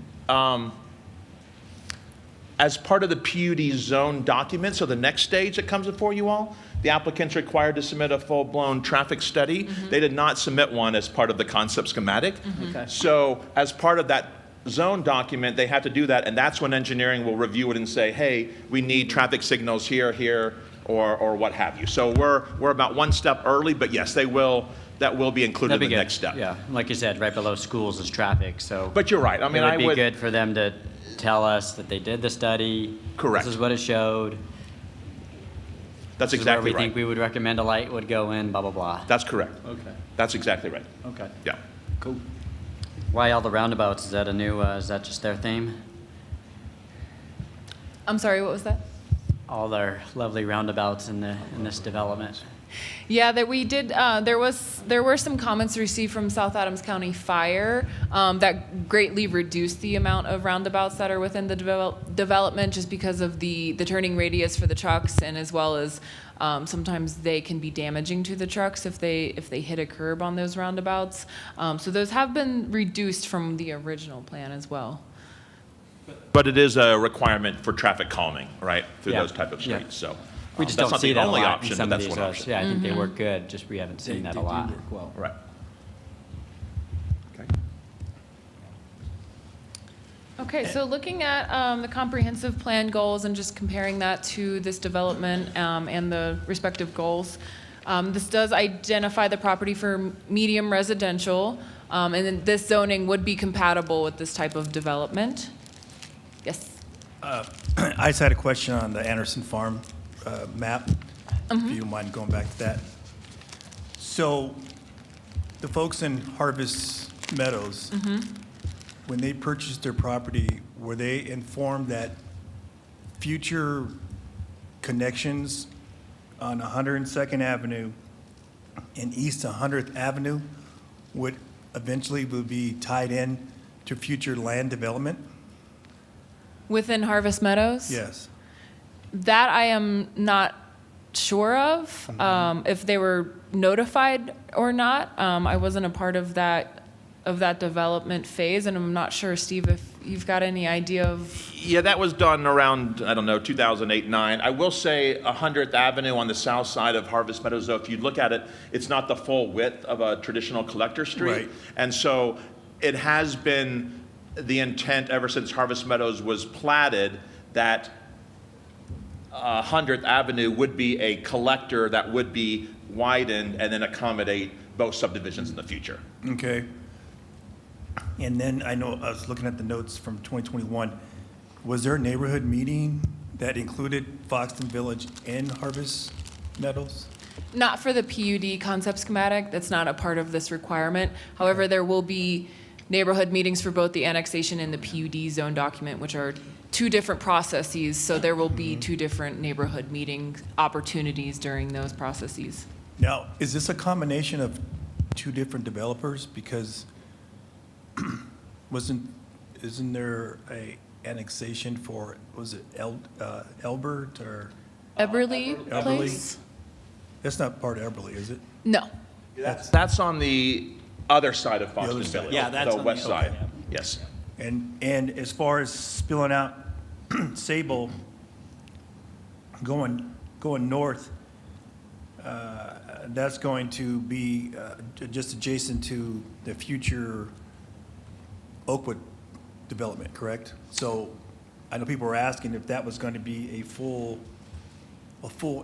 as part of the PUD zone document, so the next stage that comes before you all, the applicant's required to submit a full-blown traffic study. They did not submit one as part of the concept schematic. Okay. So as part of that zone document, they have to do that, and that's when engineering will review it and say, hey, we need traffic signals here, here, or what have you. So we're about one step early, but yes, that will be included That'd in be the good. next step. Yeah, like you said, right below schools is traffic, so. But you're right, I mean, It would be good for them to tell us that they did the study. Correct. This is what it showed. That's This is where exactly we right. think we would recommend a light would go in, blah, blah, blah. That's correct. Okay, That's exactly right. okay, Yeah. cool. Why all the roundabouts? Is that a new, is that just their theme? I'm sorry, what was that? All their lovely roundabouts in this development. Yeah, that we did, there were some comments received from South Adams County Fire that greatly reduced the amount of roundabouts that are within the development just because of the turning radius for the trucks, and as well as sometimes they can be damaging to the trucks if they hit a curb on those roundabouts. So those have been reduced from the original plan as well. But it is a requirement for traffic calming, right, through Yeah. those type of Yeah. streets, so. We just that's don't not see the that a only lot in option, some but of that's these one roads. option. Yeah, I think they work good, just we haven't seen that They a do lot. work well. Right. Okay, so looking at the comprehensive plan goals and just comparing that to this development and the respective goals, this does identify the property for medium residential, and then this zoning would be compatible with this type of development. Yes. I just had a question on the Anderson Farm map, if you don't mind going back to that. So the folks in Harvest Meadows, when they purchased their property, were they informed that future connections on 102nd Avenue and East 100th Avenue would eventually be tied in to future land development? Within Harvest Meadows? Yes. That I am not sure of, if they were notified or not. I wasn't a part of that development phase, and I'm not sure, Steve, if you've got any idea of. Yeah, that was done around, I don't know, 2008, 9. I will say 100th Avenue on the south side of Harvest Meadows, though, if you look at it, it's not the full width of a traditional collector street. Right. And so it has been the intent ever since Harvest Meadows was platted that 100th Avenue would be a collector that would be widened and then accommodate both subdivisions in the future. Okay. And then I know, I was looking at the notes from 2021. Was there a neighborhood meeting that included Foxton Village and Harvest Meadows? Not for the PUD concept schematic, that's not a part of this requirement. However, there will be neighborhood meetings for both the annexation and the PUD zone document, which are two different processes, so there will be two different neighborhood meeting opportunities during those processes. Now, is this a combination of two different developers? Because isn't there a annexation for, was it Elbert or? Eberly Eberly? Place? That's not part of Eberly, is it? No. That's on the other side of Foxton other side. Village. Yeah, that's the on west the- side. okay. Yes. And as far as spilling out Sable, going north, that's going to be just adjacent to the future Oakwood development, correct? So I know people were asking if that was going to be a full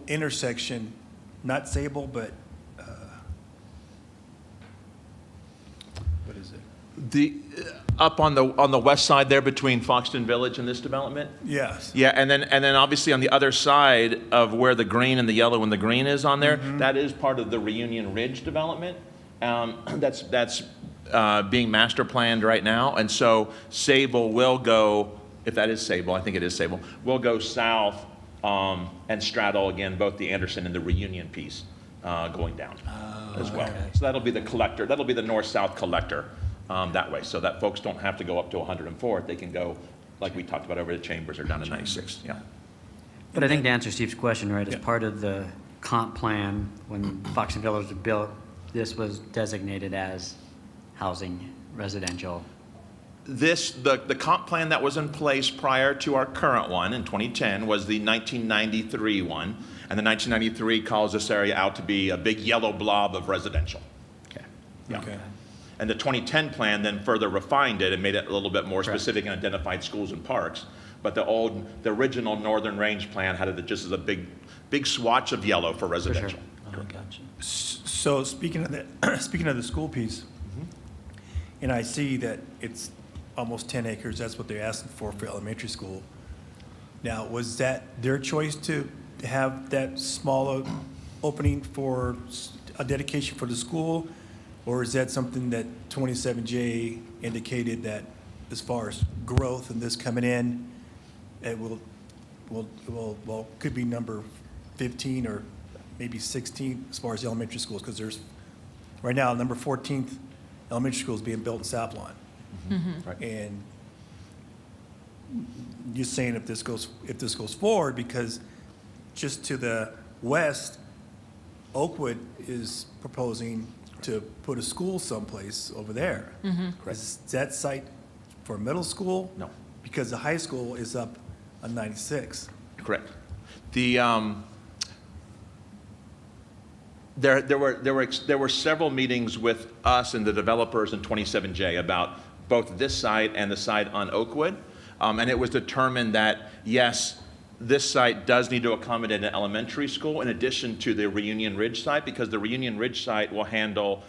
intersection, not Sable, but what is it? The, up on the west side there between Foxton Village and this development? Yes. Yeah, and then obviously on the other side of where the green and the yellow and the green is on there, that is part of the Reunion Ridge development. That's being master planned right now, and so Sable will go, if that is Sable, I think it is Sable, will go south and straddle again both the Anderson and the Reunion piece going down as well. So that'll be the collector, that'll be the north-south collector that way, so that folks don't have to go up to 104th, they can go, like we talked about, over to Chambers or down to 96, yeah. But I think to answer Steve's question, right, as part of the comp plan, when Foxton Village was built, this was designated as housing, residential. The comp plan that was in place prior to our current one in 2010 was the 1993 one, and the 1993 calls this area out to be a big yellow blob of residential. Okay. Yeah. Okay. And the 2010 plan then further refined it and made it a little bit more specific and identified schools and parks. But the original Northern Range plan had it just as a big swatch of yellow for residential. Oh, gotcha. So speaking of the school piece, and I see that it's almost 10 acres, that's what they're asking for elementary school. Now, was that their choice to have that small opening for a dedication for the school? Or is that something that 27J indicated that as far as growth and this coming in, it could be number 15 or maybe 16 as far as elementary schools, because there's, right now, number 14th elementary school is being built in South Lawn. Right. And you're saying if this goes forward, because just to the west, Oakwood is proposing to put a school someplace over there. Is that site for middle school? No. Because the high school is up on 96. Correct. There were several meetings with us and the developers in 27J about both this site and the site on Oakwood, and it was determined that yes, this site does need to accommodate an elementary school in addition to the Reunion Ridge site, because the Reunion Ridge site will handle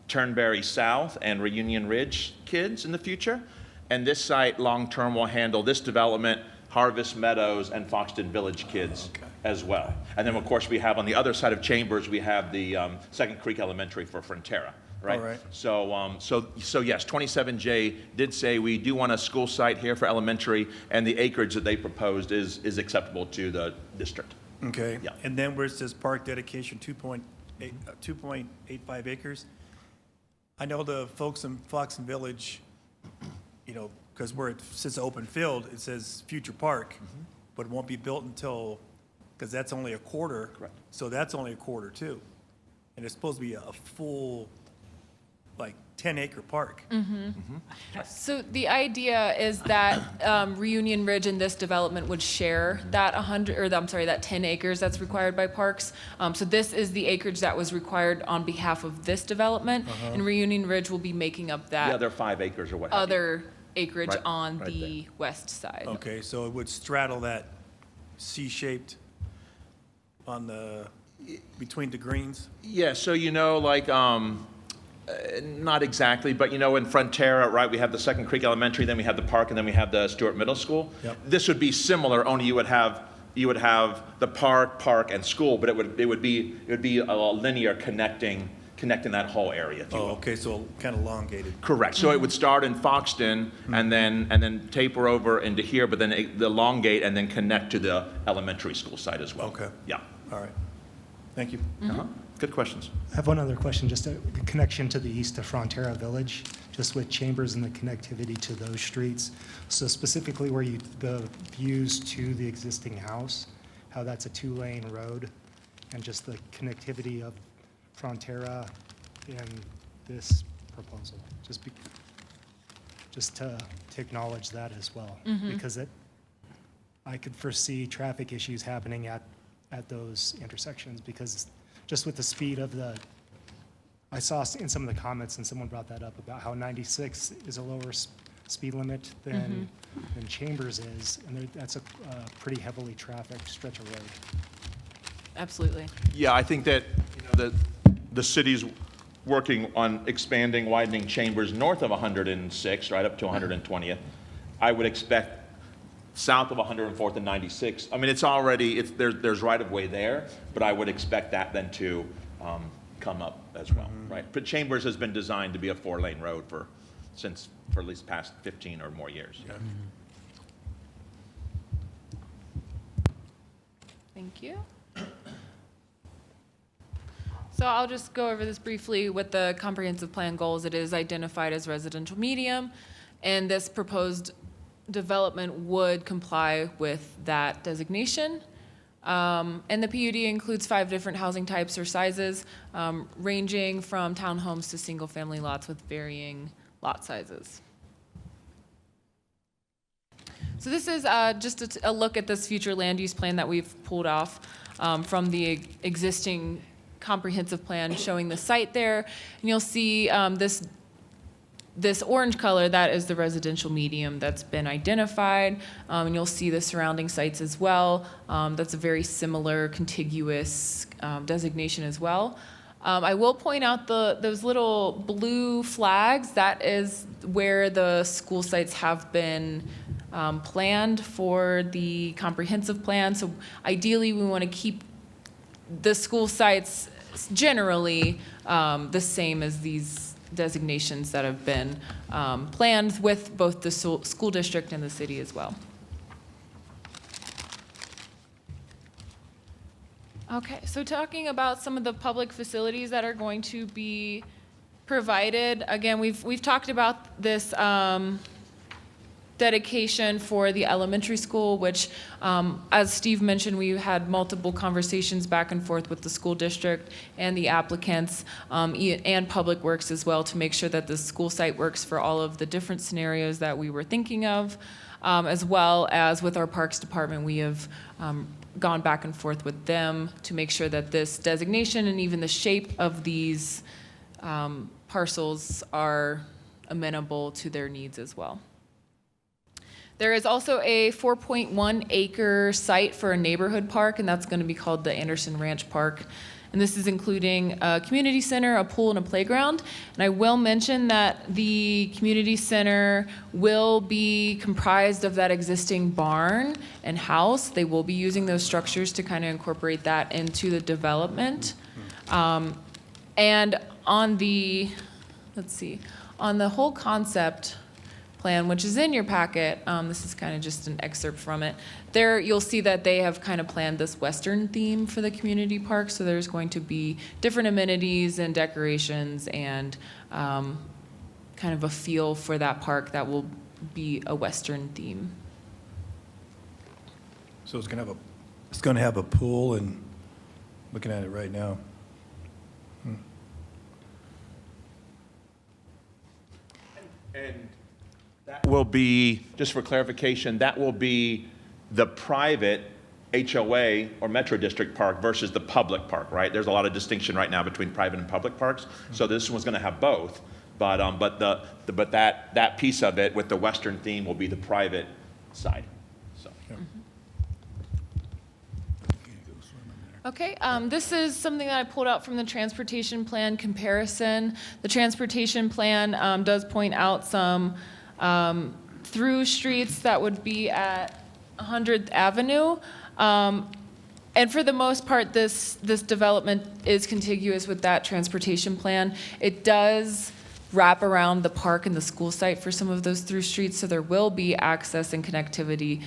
Turnberry South and Reunion Ridge kids in the future, and this site long-term will handle this development, Harvest Meadows, and Foxton Village kids as well. And then, of course, we have on the other side of Chambers, we have the Second Creek Elementary for Frontera, right? All right. So yes, 27J did say we do want a school site here for elementary, and the acreage that they proposed is acceptable to the district. Okay. Yeah. And then where it says park dedication, 2.85 acres, I know the folks in Foxton Village, you know, because where it sits open field, it says future park, but it won't be built until, because that's only a quarter. Correct. So that's only a quarter too. And it's supposed to be a full, like, 10-acre park. So the idea is that Reunion Ridge and this development would share that 10 acres that's required by parks. So this is the acreage that was required on behalf of this development, and Reunion Ridge will be making up Yeah, that they're 5 acres or what have you. other acreage Right- on right the west side. Okay, so it would straddle that C-shaped on the, between the greens? Yeah, so like, not exactly, but in Frontera, right, we have the Second Creek Elementary, then we have the park, and then we have the Stewart Middle School. Yep. This would be similar, only you would have the park, and school, but it would be a linear connecting that whole area, if you Oh, will. okay, so kind of elongated. Correct. So it would start in Foxton and then taper over into here, but then elongate and then connect to the elementary school site as well. Okay. Yeah. All right. Thank you. Good questions. I have one other question, just a connection to the east of Frontera Village, just with Chambers and the connectivity to those streets. So specifically where the views to the existing house, how that's a two-lane road, and just the connectivity of Frontera in this proposal. Just to acknowledge that as well, because I could foresee traffic issues happening at those intersections, because just with the speed of I saw in some of the comments, and someone brought that up about how 96 is a lower speed limit than Chambers is, and that's a pretty heavily trafficked stretch of road. Absolutely. Yeah, I think that the city's working on expanding, widening Chambers north of 106, right up to 120th. I would expect south of 104th and 96. I mean, there's right of way there, but I would expect that then to come up as well, right? But Chambers has been designed to be a 4-lane road for at least past 15 or more years. Yeah. Thank you. So I'll just go over this briefly. With the comprehensive plan goals, it is identified as residential medium, and this proposed development would comply with that designation. And the PUD includes 5 different housing types or sizes, ranging from townhomes to single-family lots with varying lot sizes. So this is just a look at this future land use plan that we've pulled off from the existing comprehensive plan, showing the site there. And you'll see this orange color, that is the residential medium that's been identified. And you'll see the surrounding sites as well. That's a very similar contiguous designation as well. I will point out those little blue flags. That is where the school sites have been planned for the comprehensive plan. So ideally, we want to keep the school sites generally the same as these designations that have been planned with both the school district and the city as well. Okay, so talking about some of the public facilities that are going to be provided, again, we've talked about this dedication for the elementary school, which, as Steve mentioned, we had multiple conversations back and forth with the school district and the applicants, and Public Works as well, to make sure that the school site works for all of the different scenarios that we were thinking of, as well as with our Parks Department. We have gone back and forth with them to make sure that this designation and even the shape of these parcels are amenable to their needs as well. There is also a 4.1 acre site for a neighborhood park, and that's going to be called the Anderson Ranch Park. And this is including a community center, a pool, and a playground. And I will mention that the community center will be comprised of that existing barn and house. They will be using those structures to kind of incorporate that into the development. And on the, on the whole concept plan, which is in your packet, this is kind of just an excerpt from it. There, you'll see that they have kind of planned this Western theme for the community park, so there's going to be different amenities and decorations and kind of a feel for that park that will be a Western theme. So it's going to have a pool, and looking at it right now. And that will be, just for clarification, that will be the private HOA or Metro District park versus the public park, right? There's a lot of distinction right now between private and public parks. So this one's going to have both, but that piece of it with the Western theme will be the private side. So. Okay, this is something that I pulled out from the transportation plan comparison. The transportation plan does point out some through streets that would be at 100th Avenue. And for the most part, this development is contiguous with that transportation plan. It does wrap around the park and the school site for some of those through streets, so there will be access and connectivity.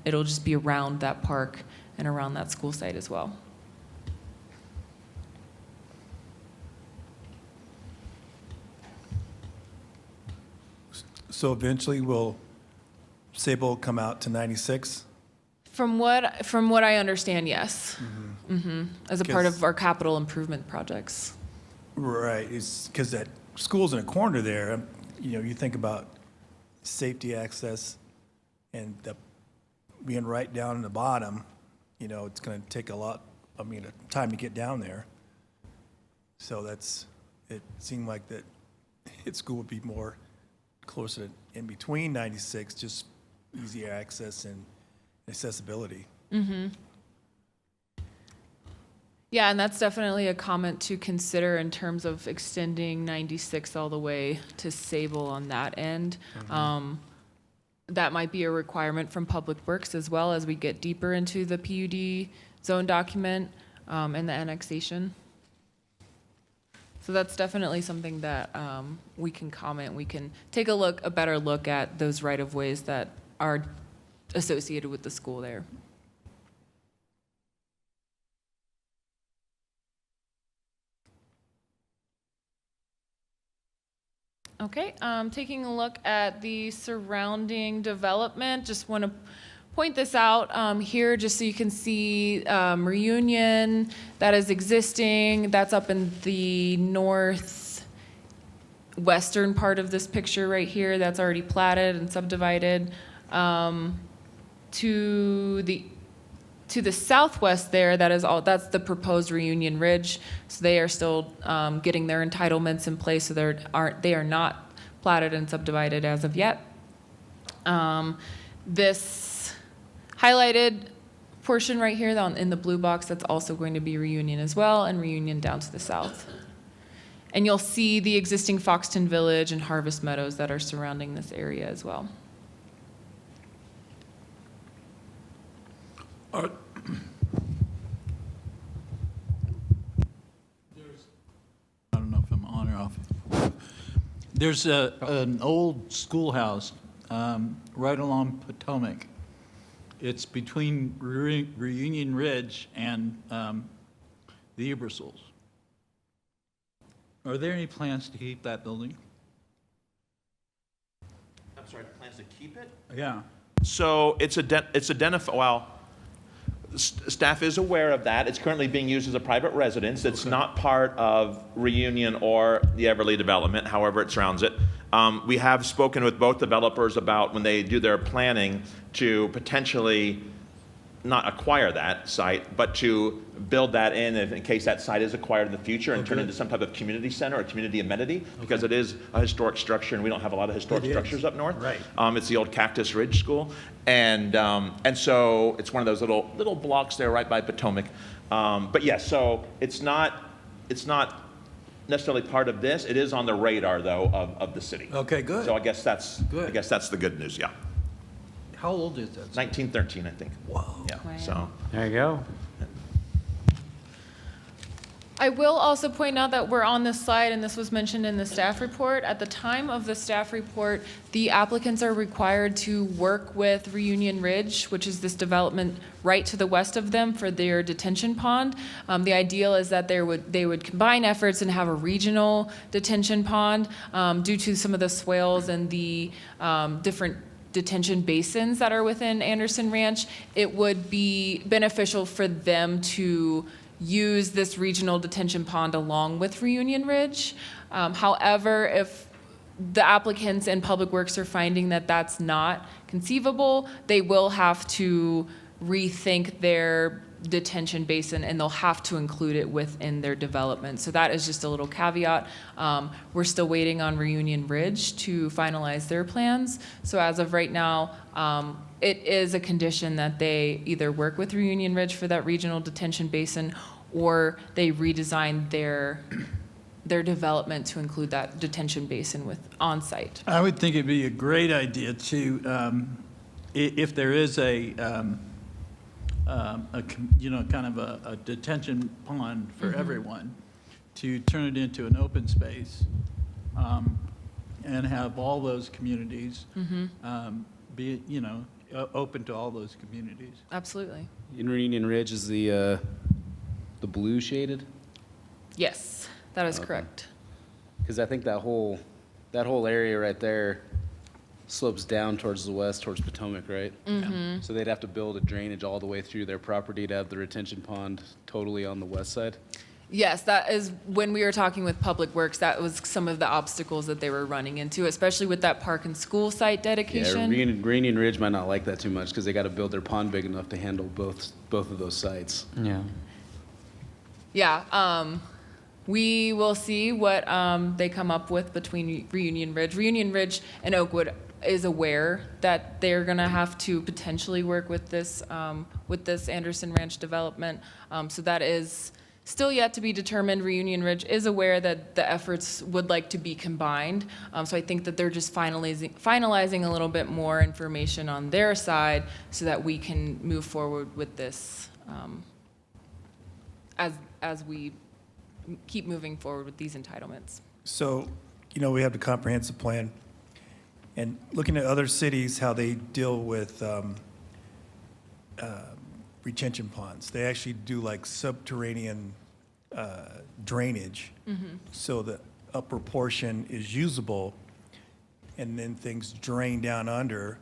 It'll just be around that park and around that school site as well. So eventually will Sable come out to 96? From what I understand, yes. As a part of our capital improvement projects. Right, it's because that school's in a corner there, you think about safety access and being right down in the bottom, it's gonna take a lot, time to get down there. So it seemed like that school would be more closer to in between 96, just easier access and accessibility. Yeah, and that's definitely a comment to consider in terms of extending 96 all the way to Sable on that end. That might be a requirement from Public Works as well as we get deeper into the PUD zone document and the annexation. So that's definitely something that we can comment. We can take a better look at those right-of-ways that are associated with the school there. Okay, taking a look at the surrounding development, just want to point this out here just so you can see Reunion that is existing. That's up in the northwestern part of this picture right here. That's already platted and subdivided. To the southwest there, that's the proposed Reunion Ridge. So they are still getting their entitlements in place, so they are not platted and subdivided as of yet. This highlighted portion right here in the blue box, that's also going to be Reunion as well, and Reunion down to the south. And you'll see the existing Foxton Village and Harvest Meadows that are surrounding this area as well. I don't know if I'm on or off. There's an old schoolhouse right along Potomac. It's between Reunion Ridge and the Ebersols. Are there any plans to keep that building? I'm sorry, plans to keep it? Yeah. So it's identified, well, staff is aware of that. It's currently being used as a private residence. It's not part of Reunion or the Everly development, however it surrounds it. We have spoken with both developers about when they do their planning to potentially not acquire that site, but to build that in case that site is acquired in the future and turn into some type of community center or community amenity, because it is a historic structure and we don't have a lot of historic structures up north. Right. It's the old Cactus Ridge School, and so it's one of those little blocks there right by Potomac. But yes, so it's not necessarily part of this. It is on the radar though of the city. Okay, good. So I guess that's Good. I guess that's the good news. Yeah. How old is that? 1913, I think. Whoa. Yeah. Wow. So. There you go. I will also point out that we're on this slide, and this was mentioned in the staff report. At the time of the staff report, the applicants are required to work with Reunion Ridge, which is this development right to the west of them, for their detention pond. The ideal is that they would combine efforts and have a regional detention pond due to some of the swales and the different detention basins that are within Anderson Ranch. It would be beneficial for them to use this regional detention pond along with Reunion Ridge. However, if the applicants and Public Works are finding that that's not conceivable, they will have to rethink their detention basin, and they'll have to include it within their development. So that is just a little caveat. We're still waiting on Reunion Ridge to finalize their plans. So as of right now, it is a condition that they either work with Reunion Ridge for that regional detention basin, or they redesign their development to include that detention basin with on-site. I would think it'd be a great idea to, if there is a kind of a detention pond for everyone, to turn it into an open space, and have all those communities, be, open to all those communities. Absolutely. In Reunion Ridge is the blue shaded? Yes, that is Okay. correct. Because I think that whole area right there slopes down towards the west, towards Potomac, right? Mm-hmm. So they'd have to build a drainage all the way through their property to have the retention pond totally on the west side. Yes, that is, when we were talking with Public Works, that was some of the obstacles that they were running into, especially with that park and school site Yeah, dedication. Reunion Ridge might not like that too much because they got to build their pond big enough to handle both of those sites. Yeah. Yeah, we will see what they come up with between Reunion Ridge. Reunion Ridge and Oakwood is aware that they're gonna have to potentially work with this Anderson Ranch development. So that is still yet to be determined. Reunion Ridge is aware that the efforts would like to be combined. So I think that they're just finalizing a little bit more information on their side so that we can move forward with this as we keep moving forward with these entitlements. So, we have the comprehensive plan, and looking at other cities, how they deal with retention ponds. They actually do like subterranean drainage, so the upper portion is usable, and then things drain down under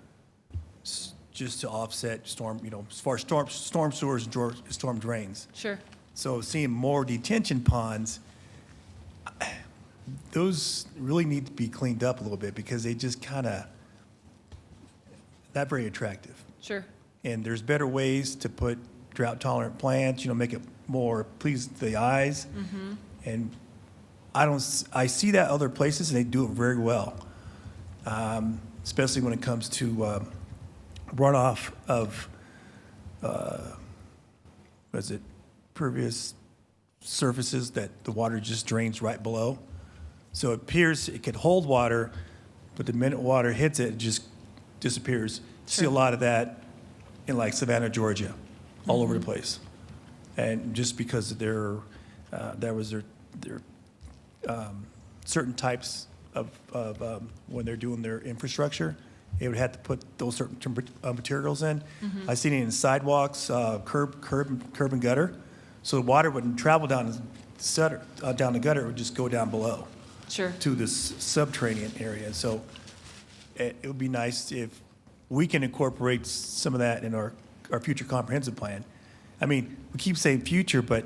just to offset storm, as far as storm sewers and storm drains. Sure. So seeing more detention ponds, those really need to be cleaned up a little bit because they just kind of, not very attractive. Sure. And there's better ways to put drought-tolerant plants, make it more please the eyes. And I see that other places, and they do it very well, especially when it comes to runoff of, pervious surfaces that the water just drains right below. So it appears it could hold water, but the minute water hits it, it just disappears. See a lot of that in like Savannah, Georgia, all over the place. And just because there was their certain types of when they're doing their infrastructure, they would have to put those certain materials in. I've seen it in sidewalks, curb and gutter. So the water wouldn't travel down the gutter, it would just go down below Sure. to this subterranean area. So it would be nice if we can incorporate some of that in our future comprehensive plan. I mean, we keep saying future, but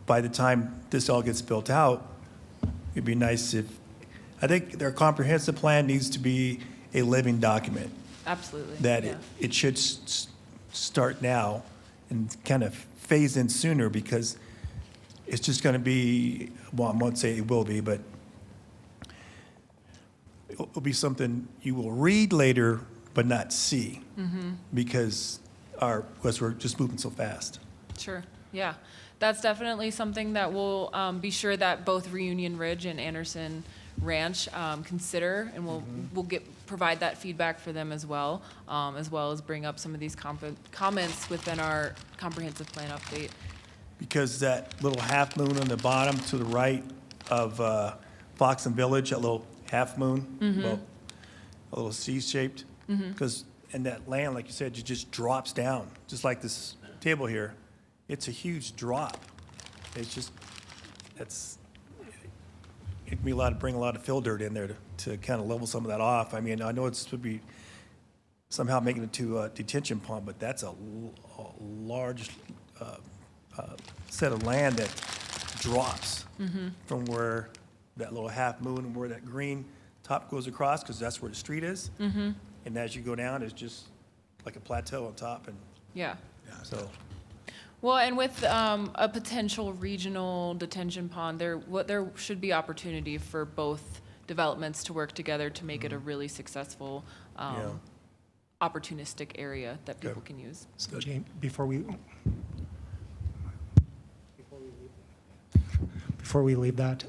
by the time this all gets built out, it'd be nice if, I think their comprehensive plan needs to be a living document, Absolutely. that Yeah. it should start now and kind of phase in sooner, because it's just going to be, well, I won't say it will be, but it'll be something you will read later but not see, because we're just moving so fast. Sure, yeah. That's definitely something that we'll be sure that both Reunion Ridge and Anderson Ranch consider, and we'll provide that feedback for them as well as bring up some of these comments within our comprehensive plan update. Because that little half moon on the bottom to the right of Fox and Village, that little half moon, well, a little C-shaped, because in that land, like you said, it just drops down, just like this table here. It's a huge drop. It's just, it'd be bring a lot of fill dirt in there to kind of level some of that off. I mean, I know it's would be somehow making it to a detention pond, but that's a large set of land that drops from where that little half moon and where that green top goes across, because that's where the street is. And as you go down, it's just like a plateau on top, and Yeah. so. Well, and with a potential regional detention pond, there should be opportunity for both developments to work together to make it a really successful, opportunistic area that people can use. So James, before we leave that,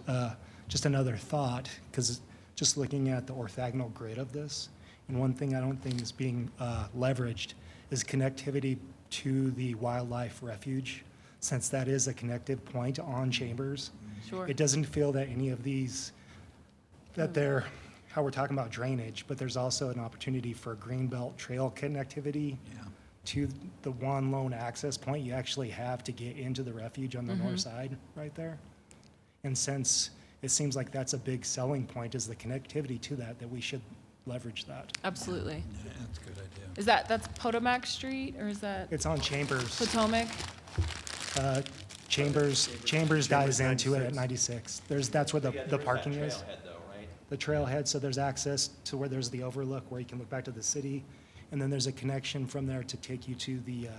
just another thought, because just looking at the orthogonal grid of this, and one thing I don't think is being leveraged is connectivity to the wildlife refuge, since that is a connective point on Chambers. Sure. It doesn't feel that any of these, that they're, how we're talking about drainage, but there's also an opportunity for greenbelt trail connectivity to the one lone access point you actually have to get into the refuge on the north side right there. And since it seems like that's a big selling point, is the connectivity to that we should leverage that. Absolutely. Yeah, that's a good idea. Is that's Potomac Street, or is that It's on Chambers. Potomac? Chambers dives into it at 96. That's where the parking is. The trailhead, so there's access to where there's the overlook where you can look back to the city. And then there's a connection from there to take you to the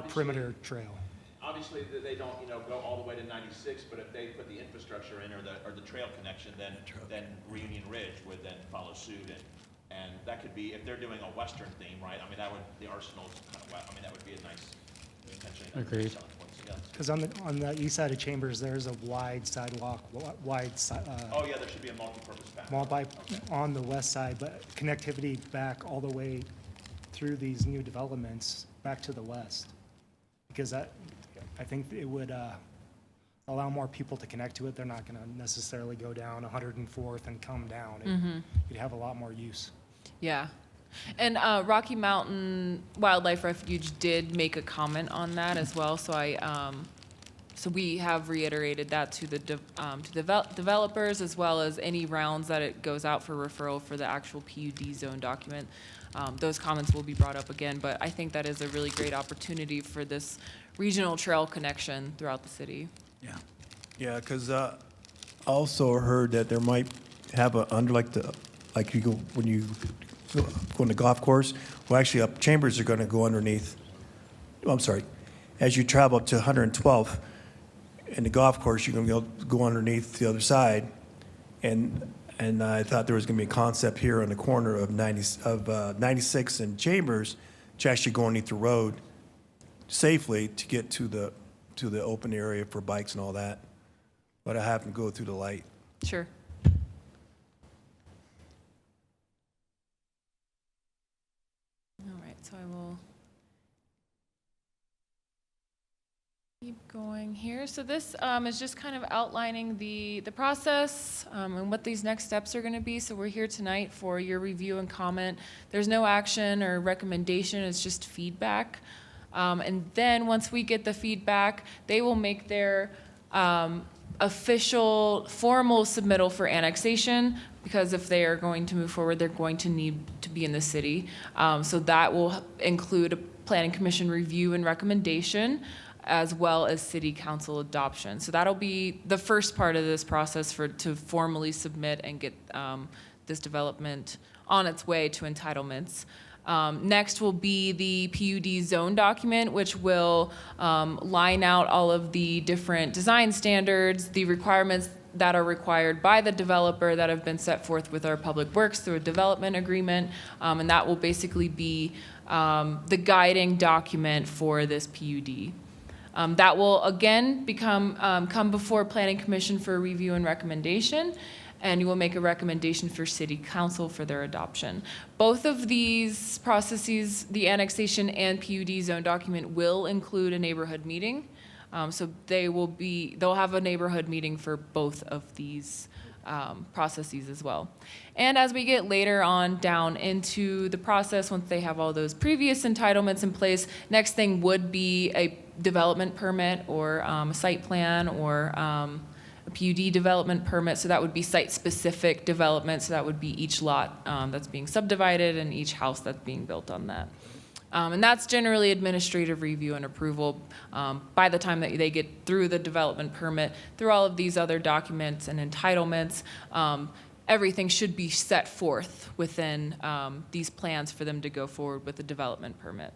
perimeter trail. Obviously, they don't, go all the way to 96, but if they put the infrastructure in or the trail connection, then Reunion Ridge would then follow suit. And that could be, if they're doing a western theme, right? I mean, the Arsenal's kind of west. I mean, that would be a nice, potentially nice Agreed. selling point. So, yeah, that's good. Because on the east side of Chambers, there's a wide sidewalk, Oh, yeah, there should be a multi-purpose path. on the west side, but connectivity back all the way through these new developments back to the west. Because I think it would allow more people to connect to it. They're not going to necessarily go down 104th and come down. You'd have a lot more use. Yeah. And Rocky Mountain Wildlife Refuge did make a comment on that as well, so we have reiterated that to the developers, as well as any rounds that it goes out for referral for the actual PUD zone document. Those comments will be brought up again, but I think that is a really great opportunity for this regional trail connection throughout the city. Yeah. Yeah, because I also heard that there might have like you go, when you go on the golf course, well, actually, Chambers are going to go underneath, I'm sorry, as you travel up to 112th, in the golf course, you're going to go underneath the other side, and I thought there was going to be a concept here on the corner of 96 and Chambers to actually go underneath the road safely to get to the open area for bikes and all that, but I have to go through the light. Sure. All right, so I will keep going here. So this is just kind of outlining the process and what these next steps are going to be. So we're here tonight for your review and comment. There's no action or recommendation, it's just feedback. And then once we get the feedback, they will make their official formal submittal for annexation, because if they are going to move forward, they're going to need to be in the city. So that will include a planning commission review and recommendation, as well as city council adoption. So that'll be the first part of this process to formally submit and get this development on its way to entitlements. Next will be the PUD zone document, which will line out all of the different design standards, the requirements that are required by the developer that have been set forth with our public works through a development agreement, and that will basically be the guiding document for this PUD. That will again come before Planning Commission for review and recommendation, and you will make a recommendation for City Council for their adoption. Both of these processes, the annexation and PUD zone document, will include a neighborhood meeting. So they'll have a neighborhood meeting for both of these processes as well. And as we get later on down into the process, once they have all those previous entitlements in place, next thing would be a development permit or a site plan or a PUD development permit. So that would be site-specific development. So that would be each lot that's being subdivided and each house that's being built on that. And that's generally administrative review and approval by the time that they get through the development permit, through all of these other documents and entitlements. Everything should be set forth within these plans for them to go forward with the development permit.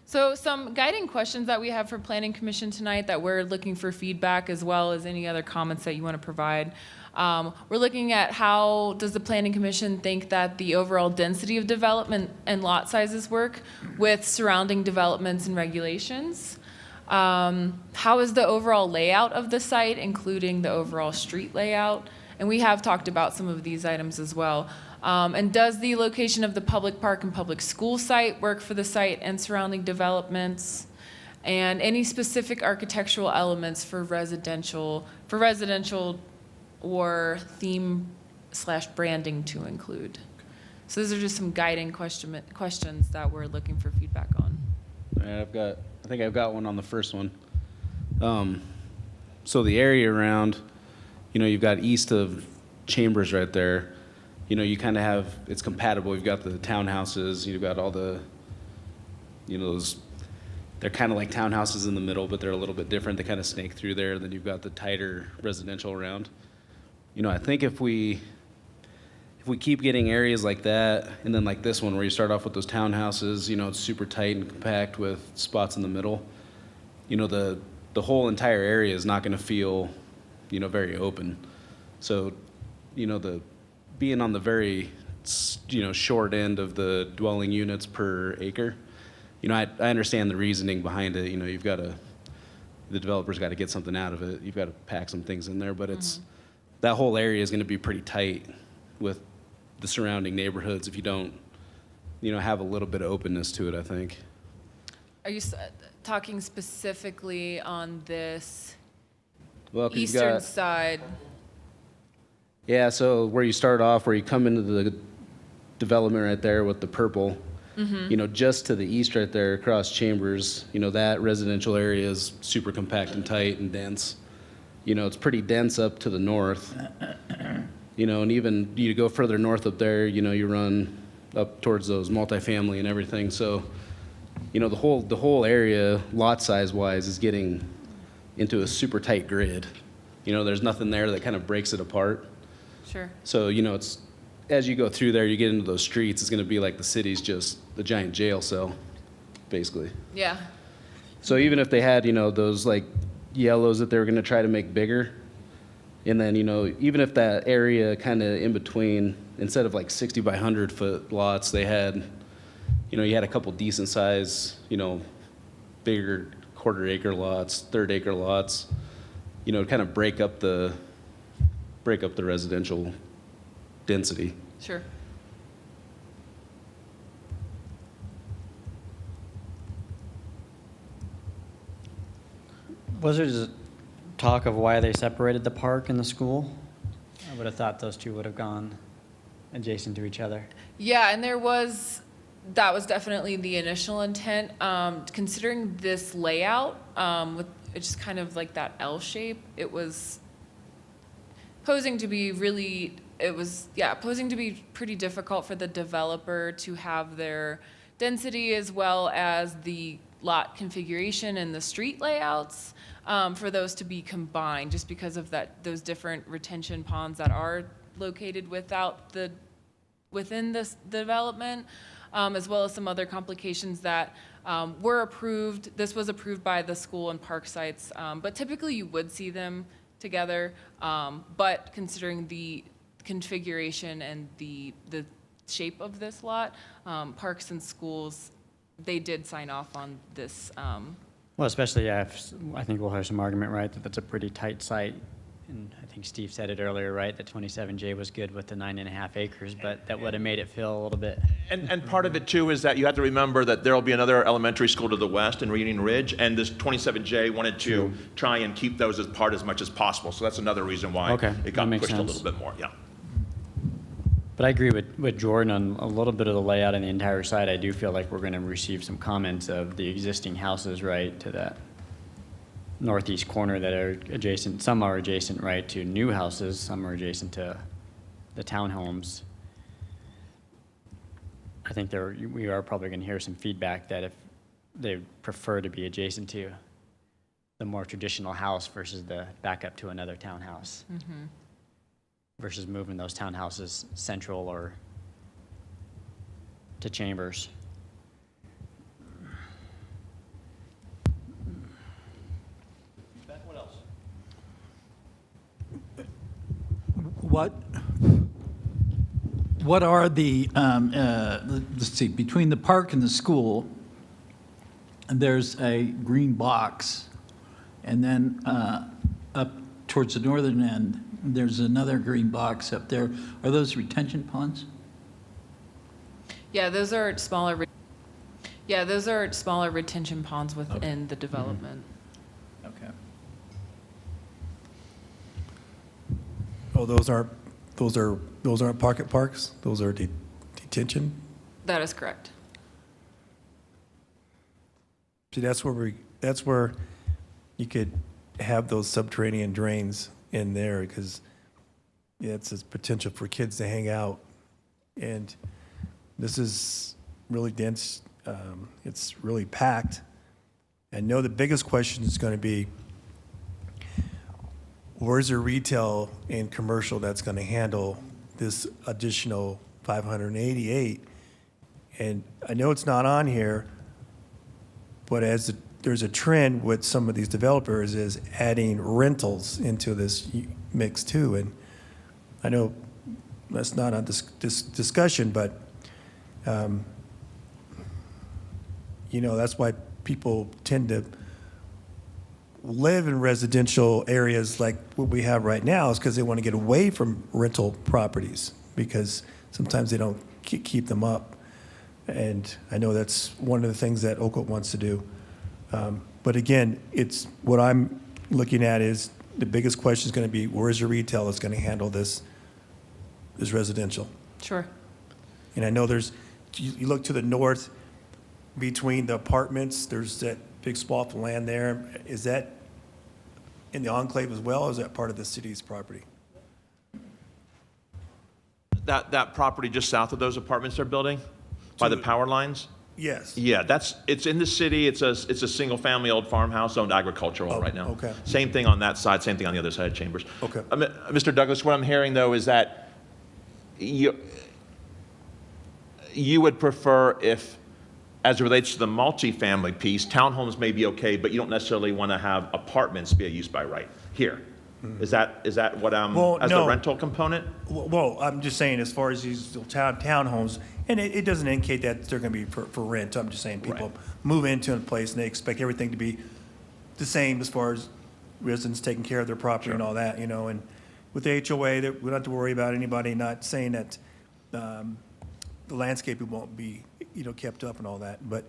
So some guiding questions that we have for Planning Commission tonight that we're looking for feedback as well as any other comments that you want to provide. We're looking at how does the Planning Commission think that the overall density of development and lot sizes work with surrounding developments and regulations? How is the overall layout of the site, including the overall street layout? And we have talked about some of these items as well. And does the location of the public park and public school site work for the site and surrounding developments? And any specific architectural elements for residential or theme / branding to include? So those are just some guiding questions that we're looking for feedback on. I think I've got one on the first one. So the area around, you've got east of Chambers right there. You kind of have, it's compatible. You've got the townhouses, you've got all the, those, they're kind of like townhouses in the middle, but they're a little bit different. They kind of snake through there. Then you've got the tighter residential around. I think if we keep getting areas like that, and then like this one where you start off with those townhouses, it's super tight and compact with spots in the middle, the whole entire area is not going to feel, very open. So, the being on the very, short end of the dwelling units per acre, I understand the reasoning behind it. You've got to, the developer's got to get something out of it. You've got to pack some things in there, but it's, that whole area is going to be pretty tight with the surrounding neighborhoods if you don't, have a little bit of openness to it, I think. Are you talking specifically on this Well, 'cause you've eastern got- side? Yeah, so where you start off, where you come into the development right there with the purple, just to the east right there across Chambers, that residential area is super compact and tight and dense. It's pretty dense up to the north. And even you go further north up there, you run up towards those multifamily and everything. So, the whole area, lot size wise, is getting into a super tight grid. There's nothing there that kind of breaks it apart. Sure. So, it's, as you go through there, you get into those streets, it's gonna be like the city's just a giant jail cell, basically. Yeah. So even if they had, those like yellows that they were gonna try to make bigger, and then, even if that area kind of in between, instead of like 60 by 100 foot lots, they had, you had a couple decent size, bigger quarter acre lots, third acre lots, to kind of break up the residential density. Sure. Was there just talk of why they separated the park and the school? I would have thought those two would have gone adjacent to each other. Yeah, and that was definitely the initial intent. Considering this layout, with it's just kind of like that L shape, it was posing to be pretty difficult for the developer to have their density as well as the lot configuration and the street layouts, for those to be combined, just because of those different retention ponds that are located within this development, as well as some other complications that were approved. This was approved by the school and park sites, but typically you would see them together. But considering the configuration and the shape of this lot, parks and schools, they did sign off on this. Well, especially, I think we'll have some argument, right, that that's a pretty tight site. And I think Steve said it earlier, right, that 27J was good with the 9.5 acres, but that would have made it feel a little bit. And part of it too is that you have to remember that there'll be another elementary school to the west in Reading Ridge, and this 27J wanted to try and keep those apart as much as possible. So that's another reason why Okay, it that got makes pushed a sense. little bit more, yeah. But I agree with Jordan on a little bit of the layout on the entire site. I do feel like we're going to receive some comments of the existing houses, right, to that northeast corner that are adjacent. Some are adjacent, right, to new houses. Some are adjacent to the townhomes. I think we are probably going to hear some feedback that if they prefer to be adjacent to the more traditional house versus the backup to another townhouse. Versus moving those townhouses central or to Chambers. what are the, let's see, between the park and the school, there's a green box, and then up towards the northern end, there's another green box up there. Are those retention ponds? Yeah, those are smaller retention ponds within the development. Okay. Oh, those aren't pocket parks? Those are detention? That is correct. See, that's where you could have those subterranean drains in there, because it's a potential for kids to hang out. And this is really dense. It's really packed. I know the biggest question is going to be, where's the retail and commercial that's going to handle this additional 588? And I know it's not on here, but there's a trend with some of these developers is adding rentals into this mix too. And I know that's not on this discussion, but that's why people tend to live in residential areas like what we have right now, is because they want to get away from rental properties, because sometimes they don't keep them up. And I know that's one of the things that Oakwood wants to do. But again, it's what I'm looking at is the biggest question is going to be, where's your retail that's going to handle this residential? Sure. And I know you look to the north between the apartments, there's that big swath of land there. Is that in the enclave as well, or is that part of the city's property? That property just south of those apartments they're building, by the power lines? Yes. Yeah, it's in the city. It's a single-family old farmhouse owned agricultural right now. Okay. Same thing on that side, same thing on the other side of Chambers. Okay. Mr. Douglas, what I'm hearing, though, is that you would prefer if, as it relates to the multifamily piece, townhomes may be okay, but you don't necessarily want to have apartments be a use by right here. Is that what Well, as no. the rental component? Well, I'm just saying, as far as these townhomes, and it doesn't indicate that they're going to be for rent. I'm just saying people move into a place and they expect everything to be the same as far as residents taking care of their property and all that, and with the HOA, we don't have to worry about anybody not saying that the landscaping won't be, kept up and all that. But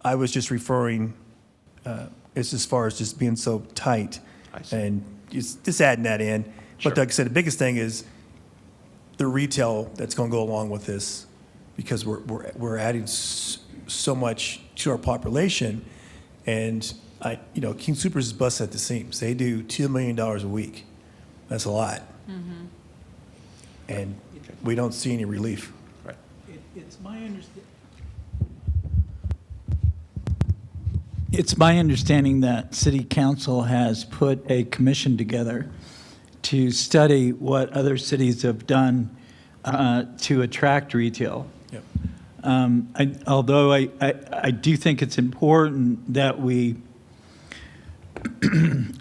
I was just referring, it's as far as just being so tight and just adding that in. Sure. But like I said, the biggest thing is the retail that's going to go along with this, because we're adding so much to our population. And King Soopers is busted at the seams. They do $2 million a week. That's a lot. Mm-hmm. And we don't see any relief. Right. It's my understanding that City Council has put a commission together to study what other cities have done to attract retail. Yep. Although I do think it's important that we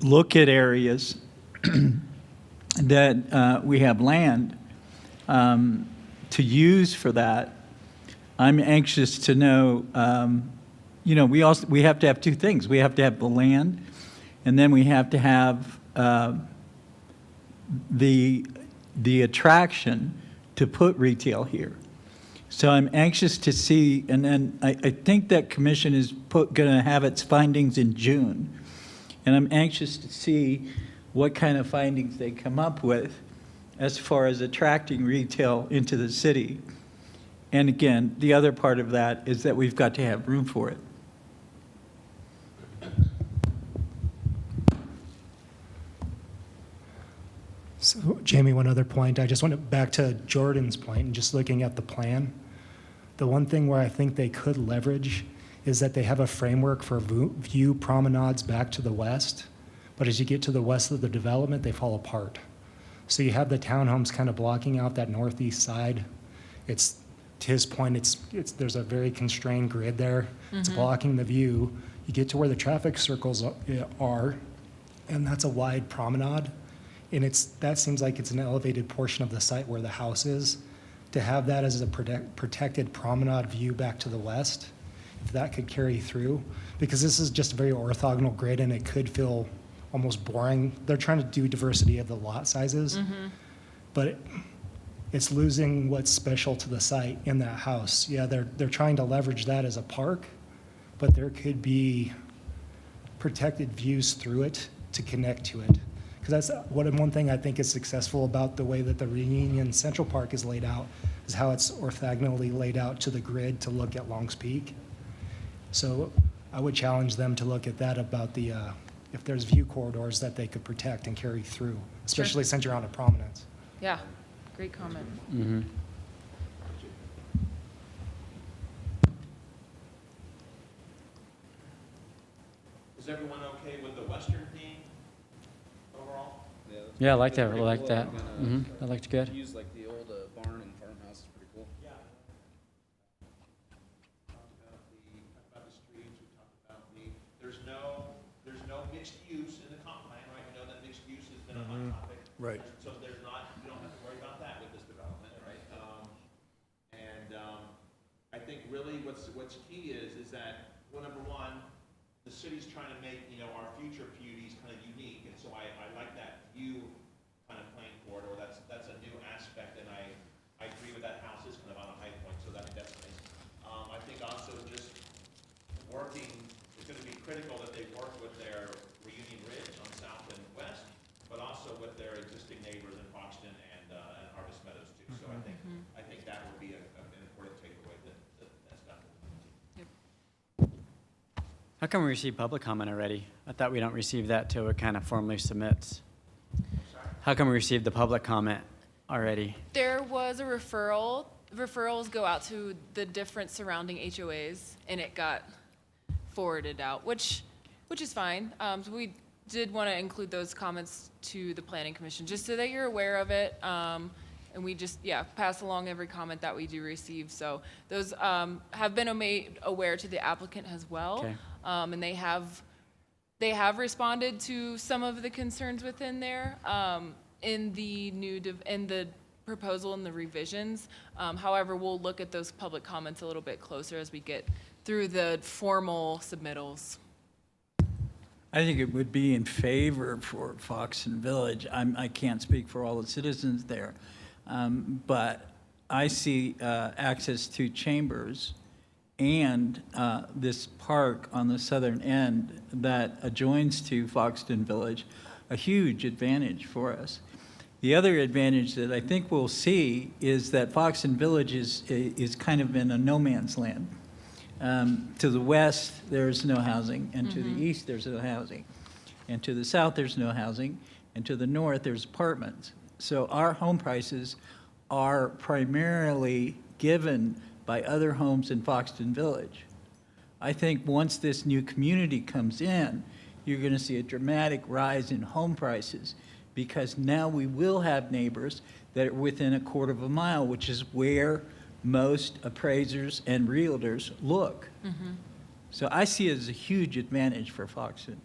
look at areas that we have land to use for that. I'm anxious to know, we have to have two things. We have to have the land, and then we have to have the attraction to put retail here. So I'm anxious to see, and then I think that commission is going to have its findings in June. And I'm anxious to see what kind of findings they come up with as far as attracting retail into the city. And again, the other part of that is that we've got to have room for it. So, Jamie, one other point. I just went back to Jordan's point and just looking at the plan. The one thing where I think they could leverage is that they have a framework for view promenades back to the west. But as you get to the west of the development, they fall apart. So you have the townhomes kind of blocking out that northeast side. It's, to his point, there's a very constrained grid there. Mm-hmm. It's blocking the view. You get to where the traffic circles are, and that's a wide promenade. and that seems like it's an elevated portion of the site where the house is. To have that as a protected promenade view back to the west, if that could carry through, because this is just a very orthogonal grid and it could feel almost boring. They're trying to do diversity of the lot sizes, but it's losing what's special to the site in that house. Yeah, they're trying to leverage that as a park, but there could be protected views through it to connect to it. Because that's one thing I think is successful about the way that the Reunion Central Park is laid out, is how it's orthogonally laid out to the grid to look at Long's Peak. So I would challenge them to look at that about the, if there's view corridors that they could protect and carry through, especially since you're on a prominence. Yeah, great comment. Is everyone okay with the western theme overall? Yeah, I like that, I like that. That looked good. Use like the old barn and farmhouse is pretty cool. Yeah. Talked about the streets, we talked about there's no mixed use in the comp plan, right? We know that mixed use has been a hot topic. Right. So we don't have to worry about that with this development, right? I think really what's key is that, well, number one, the city's trying to make, our future PUDs kind of unique, and so I like that view kind of playing corridor. That's a new aspect, and I agree with that house is kind of on a high point, so that's nice. I think also just working, it's gonna be critical that they work with their Reunion Ridge on south and west, but also with their existing neighbors in Foxton and Harvest Meadows too. So I think that would be an important takeaway that's done. How come we received public comment already? I thought we don't receive that till it kind of formally submits. How come we received the public comment already? There was a referral. Referrals go out to the different surrounding HOAs, and it got forwarded out, which is fine. So we did want to include those comments to the Planning Commission, just so that you're aware of it. And we just, pass along every comment that we do receive. So those have been made aware to the applicant as well. Okay. And they have responded to some of the concerns within there in the proposal and the revisions. However, we'll look at those public comments a little bit closer as we get through the formal submittals. I think it would be in favor for Foxton Village. I can't speak for all the citizens there, but I see access to Chambers and this park on the southern end that adjoins to Foxton Village, a huge advantage for us. The other advantage that I think we'll see is that Foxton Village is kind of in a no man's land. To the west, there's no housing, and to the east, there's no housing. And to the south, there's no housing, and to the north, there's apartments. So our home prices are primarily given by other homes in Foxton Village. I think once this new community comes in, you're going to see a dramatic rise in home prices, because now we will have neighbors that are within a quarter of a mile, which is where most appraisers and realtors look. So I see it as a huge advantage for Foxton.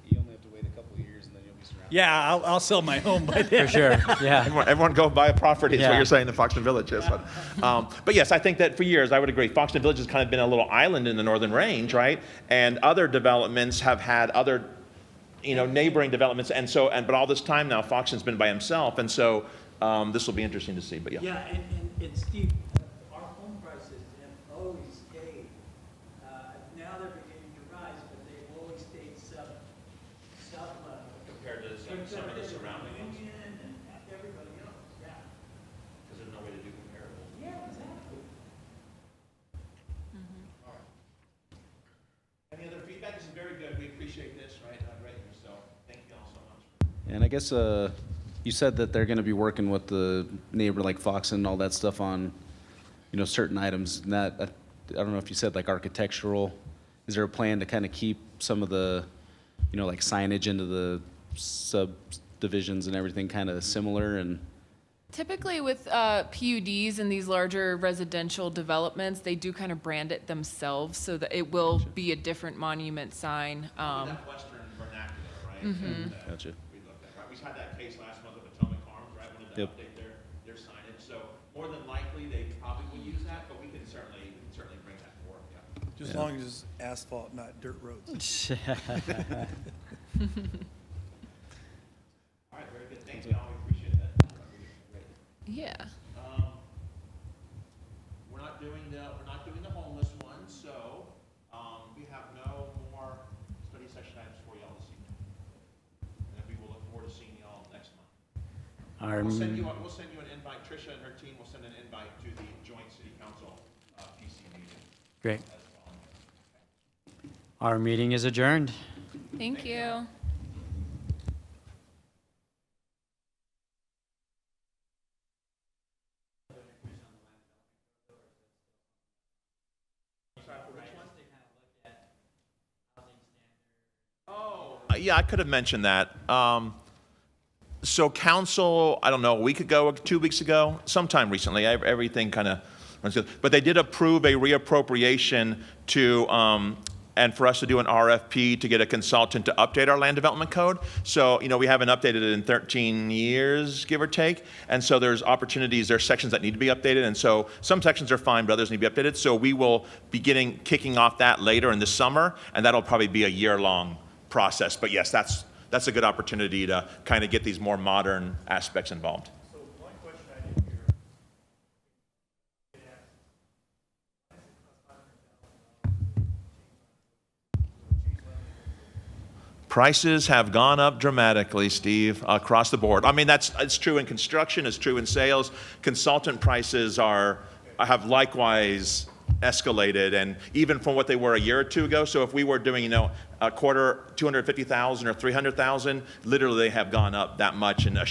You only have to wait a couple of years and then you'll be surrounded. Yeah, I'll sell my home by then. For sure, yeah. Everyone go buy a property, is what Yeah. you're saying, in Foxton Village is. But yes, I think that for years, I would agree, Foxton Village has kind of been a little island in the northern range, right? And other developments have had other, neighboring developments, but all this time now, Foxton's been by himself, and so this will be interesting to see, but yeah. Yeah, and Steve, our home prices have always stayed, now they're beginning to rise, but they've always stayed sub-level. Compared to some of the surrounding ones, Union and everybody else, yeah. because there's no way to do comparables. Yeah, exactly. All right. Any other feedback? This is very good. We appreciate this, right? So thank you all so much. And I guess you said that they're going to be working with the neighbor like Foxton and all that stuff on, certain items. And that, I don't know if you said like architectural. Is there a plan to kind of keep some of the, like signage into the subdivisions and everything kind of similar? And Typically with PUDs and these larger residential developments, they do kind of brand it themselves so that it will be a different monument sign. That Western vernacular, right? Gotcha. We looked at, right? just had that case last month of Atomic Arms, right? Wanted to Yep. update their signage. So more than likely, they probably will use that, but we can certainly bring that forward, yeah. Just as long as it's asphalt, not dirt roads. All right, very good. Thank you. I always appreciate that. Great. Yeah. We're not doing the homeless one, so, we have no more study session items for y'all this evening. And we will look forward to seeing y'all next month. Our, We'll send you an invite, Tricia and her team will send an invite to the joint city council, PC meeting great. as well. Our meeting is adjourned. Thank you. Yeah, I could have mentioned that. So council, I don't know, a week ago, 2 weeks ago, sometime recently, everything kind of runs good. But they did approve a reappropriation to, and for us to do an RFP to get a consultant to update our land development code. So, we haven't updated it in 13 years, give or take. And so there's opportunities, there's sections that need to be updated. And so some sections are fine, but others need to be updated. So we will be kicking off that later in the summer, and that'll probably be a year-long process. But yes, that's a good opportunity to kind of get these more modern aspects involved. So one question I didn't hear. Prices have gone up dramatically, Steve, across the board. I mean, it's true in construction, it's true in sales. Consultant prices have likewise escalated, and even from what they were a year or two ago. So if we were doing, a quarter, 250,000 or 300,000, literally they have gone up that much in a